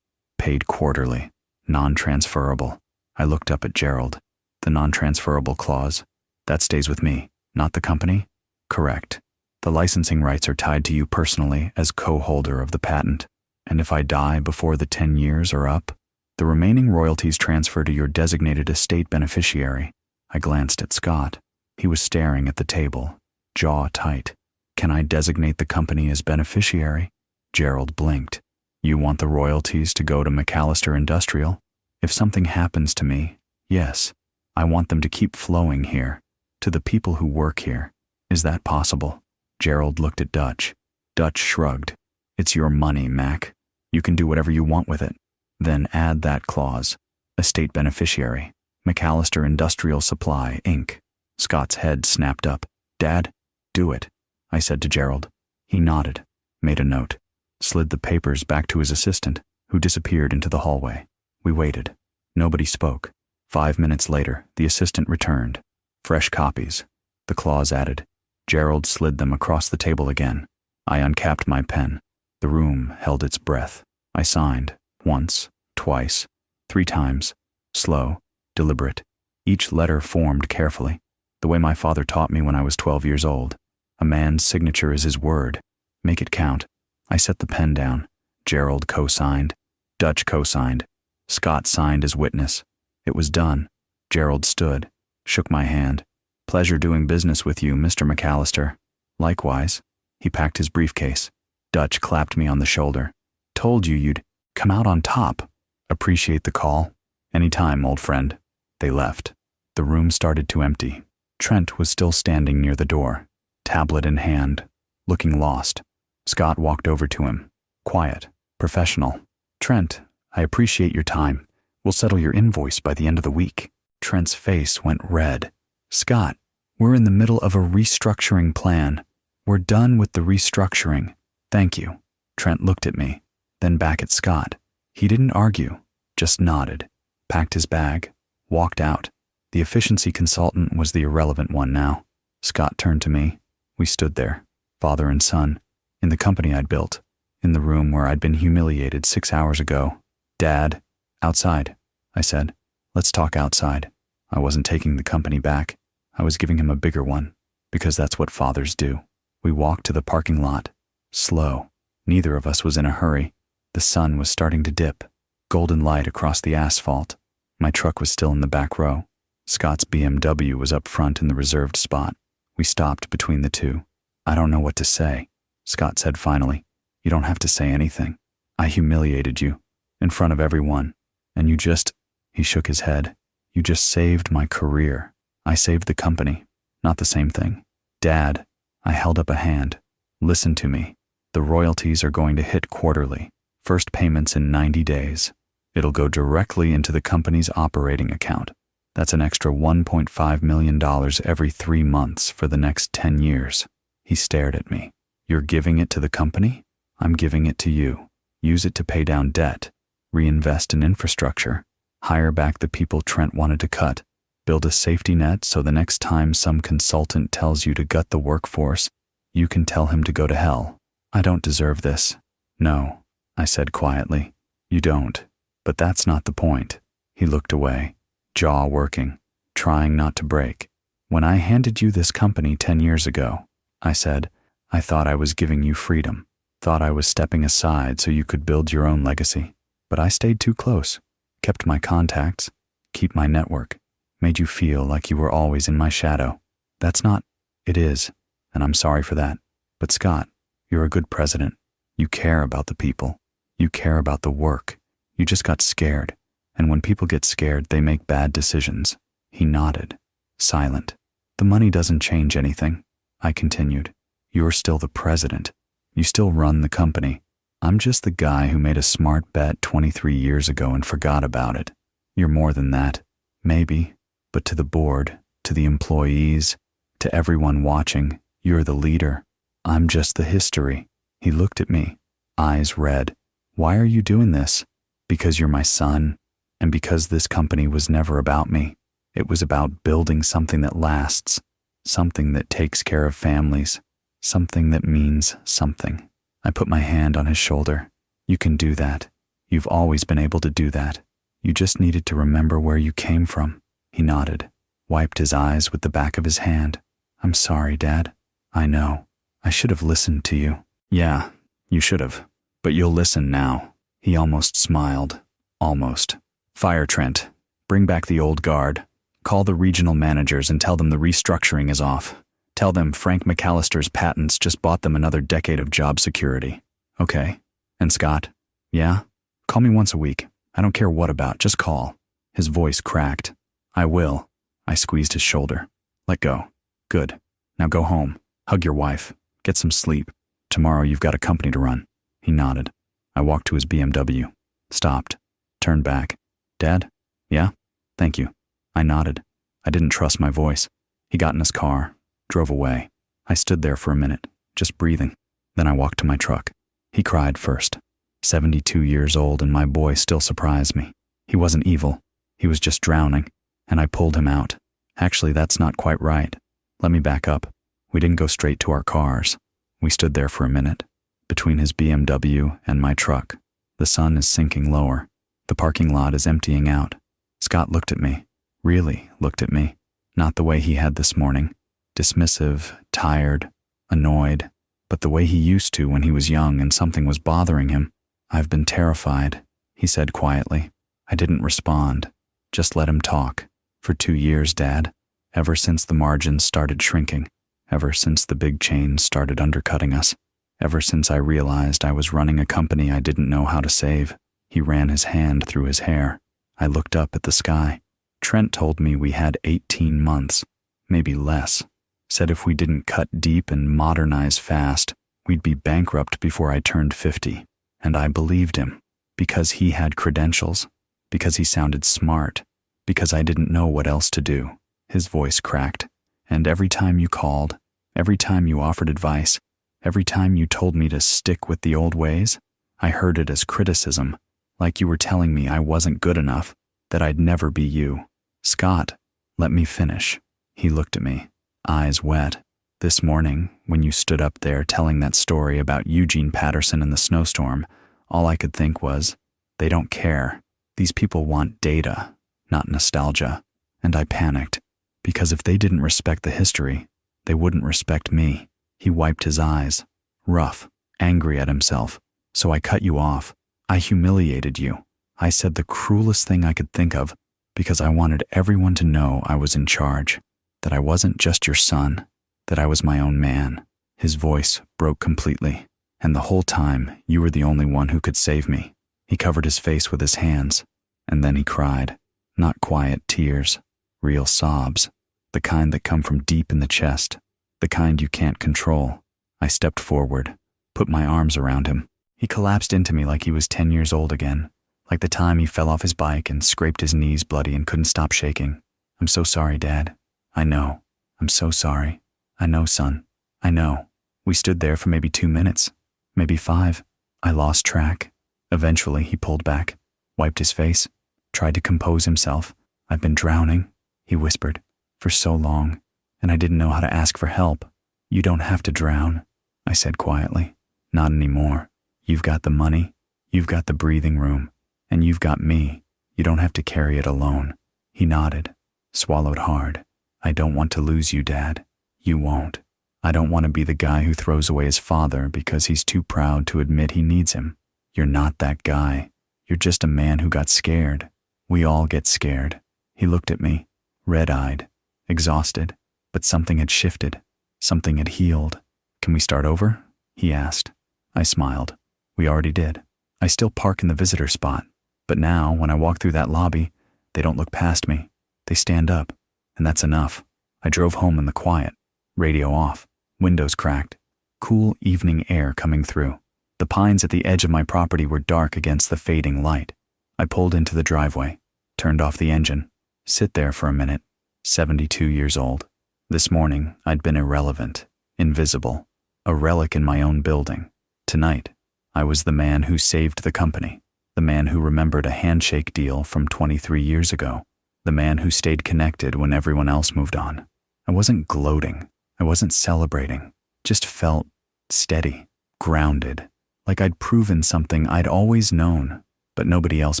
paid quarterly, non-transferable. I looked up at Gerald. The non-transferable clause, that stays with me, not the company? Correct. The licensing rights are tied to you personally as co-holder of the patent, and if I die before the 10 years are up, the remaining royalties transfer to your designated estate beneficiary. I glanced at Scott. He was staring at the table, jaw tight. Can I designate the company as beneficiary? Gerald blinked. You want the royalties to go to McAllister Industrial? If something happens to me, yes. I want them to keep flowing here, to the people who work here. Is that possible? Gerald looked at Dutch. Dutch shrugged. It's your money, Mac. You can do whatever you want with it. Then add that clause. Estate beneficiary. McAllister Industrial Supply, Inc. Scott's head snapped up. Dad, do it, I said to Gerald. He nodded, made a note, slid the papers back to his assistant, who disappeared into the hallway. We waited. Nobody spoke. 5 minutes later, the assistant returned. Fresh copies. The clause added. Gerald slid them across the table again. I uncapped my pen. The room held its breath. I signed. Once, twice, 3 times. Slow, deliberate. Each letter formed carefully, the way my father taught me when I was 12 years old. A man's signature is his word. Make it count. I set the pen down. Gerald co-signed. Dutch co-signed. Scott signed as witness. It was done. Gerald stood, shook my hand. Pleasure doing business with you, Mr. McAllister. Likewise. He packed his briefcase. Dutch clapped me on the shoulder. Told you you'd come out on top. Appreciate the call. Anytime, old friend. They left. The room started to empty. Trent was still standing near the door, tablet in hand, looking lost. Scott walked over to him. Quiet, professional. Trent, I appreciate your time. We'll settle your invoice by the end of the week. Trent's face went red. Scott, we're in the middle of a restructuring plan. We're done with the restructuring. Thank you. Trent looked at me, then back at Scott. He didn't argue, just nodded, packed his bag, walked out. The efficiency consultant was the irrelevant one now. Scott turned to me. We stood there, father and son, in the company I'd built, in the room where I'd been humiliated 6 hours ago. Dad, outside, I said. Let's talk outside. I wasn't taking the company back. I was giving him a bigger one, because that's what fathers do. We walked to the parking lot, slow. Neither of us was in a hurry. The sun was starting to dip, golden light across the asphalt. My truck was still in the back row. Scott's BMW was up front in the reserved spot. We stopped between the two. I don't know what to say, Scott said finally. You don't have to say anything. I humiliated you, in front of everyone, and you just, he shook his head, you just saved my career. I saved the company. Not the same thing. Dad, I held up a hand. Listen to me. The royalties are going to hit quarterly. First payments in 90 days. It'll go directly into the company's operating account. That's an extra $1.5 million every 3 months for the next 10 years. He stared at me. You're giving it to the company? I'm giving it to you. Use it to pay down debt, reinvest in infrastructure, hire back the people Trent wanted to cut, build a safety net so the next time some consultant tells you to gut the workforce, you can tell him to go to hell. I don't deserve this. No, I said quietly. You don't. But that's not the point. He looked away, jaw working, trying not to break. When I handed you this company 10 years ago, I said, I thought I was giving you freedom, thought I was stepping aside so you could build your own legacy. But I stayed too close, kept my contacts, keep my network, made you feel like you were always in my shadow. That's not, it is, and I'm sorry for that. But Scott, you're a good president. You care about the people. You care about the work. You just got scared, and when people get scared, they make bad decisions. He nodded, silent. The money doesn't change anything, I continued. You're still the president. You still run the company. I'm just the guy who made a smart bet 23 years ago and forgot about it. You're more than that, maybe, but to the board, to the employees, to everyone watching, you're the leader. I'm just the history. He looked at me, eyes red. Why are you doing this? Because you're my son, and because this company was never about me. It was about building something that lasts, something that takes care of families, something that means something. I put my hand on his shoulder. You can do that. You've always been able to do that. You just needed to remember where you came from. He nodded, wiped his eyes with the back of his hand. I'm sorry, Dad. I know. I should have listened to you. Yeah, you should have. But you'll listen now. He almost smiled. Almost. Fire Trent. Bring back the old guard. Call the regional managers and tell them the restructuring is off. Tell them Frank McAllister's patents just bought them another decade of job security. Okay. And Scott? Yeah? Call me once a week. I don't care what about, just call. His voice cracked. I will. I squeezed his shoulder. Let go. Good. Now go home. Hug your wife. Get some sleep. Tomorrow you've got a company to run. He nodded. I walked to his BMW. Stopped. Turned back. Dad? Yeah? Thank you. I nodded. I didn't trust my voice. He got in his car. Drove away. I stood there for a minute, just breathing. Then I walked to my truck. He cried first. 72 years old and my boy still surprised me. He wasn't evil. He was just drowning, and I pulled him out. Actually, that's not quite right. Let me back up. We didn't go straight to our cars. We stood there for a minute, between his BMW and my truck. The sun is sinking lower. The parking lot is emptying out. Scott looked at me. Really looked at me. Not the way he had this morning. Dismissive, tired, annoyed, but the way he used to when he was young and something was bothering him. I've been terrified, he said quietly. I didn't respond. Just let him talk. For 2 years, Dad. Ever since the margins started shrinking. Ever since the big chains started undercutting us. Ever since I realized I was running a company I didn't know how to save. He ran his hand through his hair. I looked up at the sky. Trent told me we had 18 months, maybe less. Said if we didn't cut deep and modernize fast, we'd be bankrupt before I turned 50. And I believed him, because he had credentials, because he sounded smart, because I didn't know what else to do. His voice cracked. And every time you called, every time you offered advice, every time you told me to stick with the old ways, I heard it as criticism, like you were telling me I wasn't good enough, that I'd never be you. Scott, let me finish. He looked at me, eyes wet. This morning, when you stood up there telling that story about Eugene Patterson and the snowstorm, all I could think was, they don't care. These people want data, not nostalgia. And I panicked, because if they didn't respect the history, they wouldn't respect me. He wiped his eyes, rough, angry at himself. So I cut you off. I humiliated you. I said the cruelest thing I could think of, because I wanted everyone to know I was in charge, that I wasn't just your son, that I was my own man. His voice broke completely, and the whole time you were the only one who could save me. He covered his face with his hands, and then he cried. Not quiet tears, real sobs, the kind that come from deep in the chest, The kind you can't control. I stepped forward, put my arms around him. He collapsed into me like he was 10 years old again, like the time he fell off his bike and scraped his knees bloody and couldn't stop shaking. I'm so sorry, Dad. I know. I'm so sorry. I know, son. I know. We stood there for maybe 2 minutes, maybe 5. I lost track. Eventually, he pulled back, wiped his face, tried to compose himself. I've been drowning, he whispered, for so long, and I didn't know how to ask for help. You don't have to drown, I said quietly. Not anymore. You've got the money, you've got the breathing room, and you've got me. You don't have to carry it alone. He nodded, swallowed hard. I don't want to lose you, Dad. You won't. I don't want to be the guy who throws away his father because he's too proud to admit he needs him. You're not that guy. You're just a man who got scared. We all get scared. He looked at me, red-eyed, exhausted, but something had shifted. Something had healed. Can we start over? He asked. I smiled. We already did. I still park in the visitor spot, but now when I walk through that lobby, they don't look past me. They stand up, and that's enough. I drove home in the quiet, radio off, windows cracked, cool evening air coming through. The pines at the edge of my property were dark against the fading light. I pulled into the driveway, turned off the engine, sit there for a minute, 72 years old. This morning, I'd been irrelevant, invisible, a relic in my own building. Tonight, I was the man who saved the company, the man who remembered a handshake deal from 23 years ago, the man who stayed connected when everyone else moved on. I wasn't gloating, I wasn't celebrating, just felt steady, grounded, like I'd proven something I'd always known, but nobody else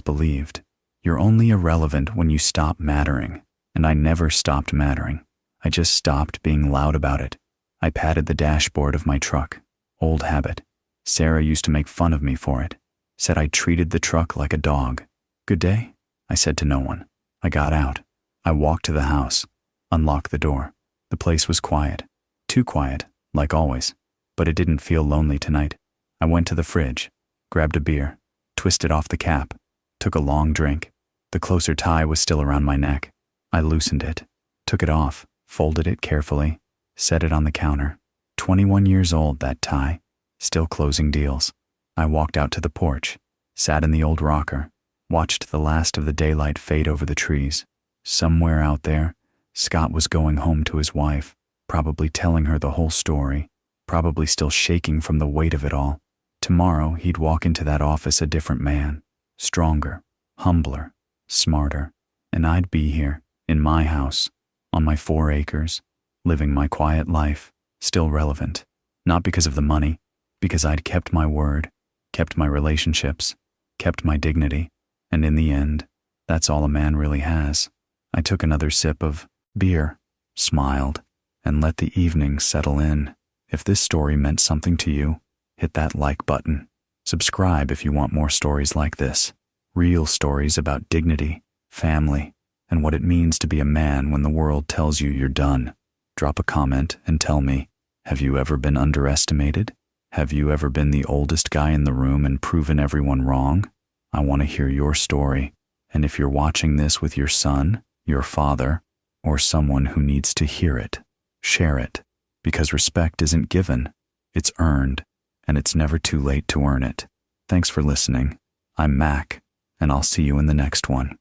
believed. You're only irrelevant when you stop mattering, and I never stopped mattering. I just stopped being loud about it. I patted the dashboard of my truck. Old habit. Sarah used to make fun of me for it, said I treated the truck like a dog. Good day, I said to no one. I got out. I walked to the house, unlocked the door. The place was quiet. Too quiet, like always, but it didn't feel lonely tonight. I went to the fridge, grabbed a beer, twisted off the cap, took a long drink. The closer tie was still around my neck. I loosened it, took it off, folded it carefully, set it on the counter. 21 years old, that tie, still closing deals. I walked out to the porch, sat in the old rocker, watched the last of the daylight fade over the trees. Somewhere out there, Scott was going home to his wife, probably telling her the whole story, probably still shaking from the weight of it all. Tomorrow, he'd walk into that office a different man, stronger, humbler, smarter, and I'd be here, in my house, on my 4 acres, living my quiet life, still relevant, not because of the money, because I'd kept my word, kept my relationships, kept my dignity, and in the end, that's all a man really has. I took another sip of beer, smiled, and let the evening settle in. If this story meant something to you, hit that like button. Subscribe if you want more stories like this. Real stories about dignity, family, and what it means to be a man when the world tells you you're done. Drop a comment and tell me, have you ever been underestimated? Have you ever been the oldest guy in the room and proven everyone wrong? I want to hear your story. And if you're watching this with your son, your father, or someone who needs to hear it, share it. Because respect isn't given, it's earned, and it's never too late to earn it. Thanks for listening. I'm Mac, and I'll see you in the next one.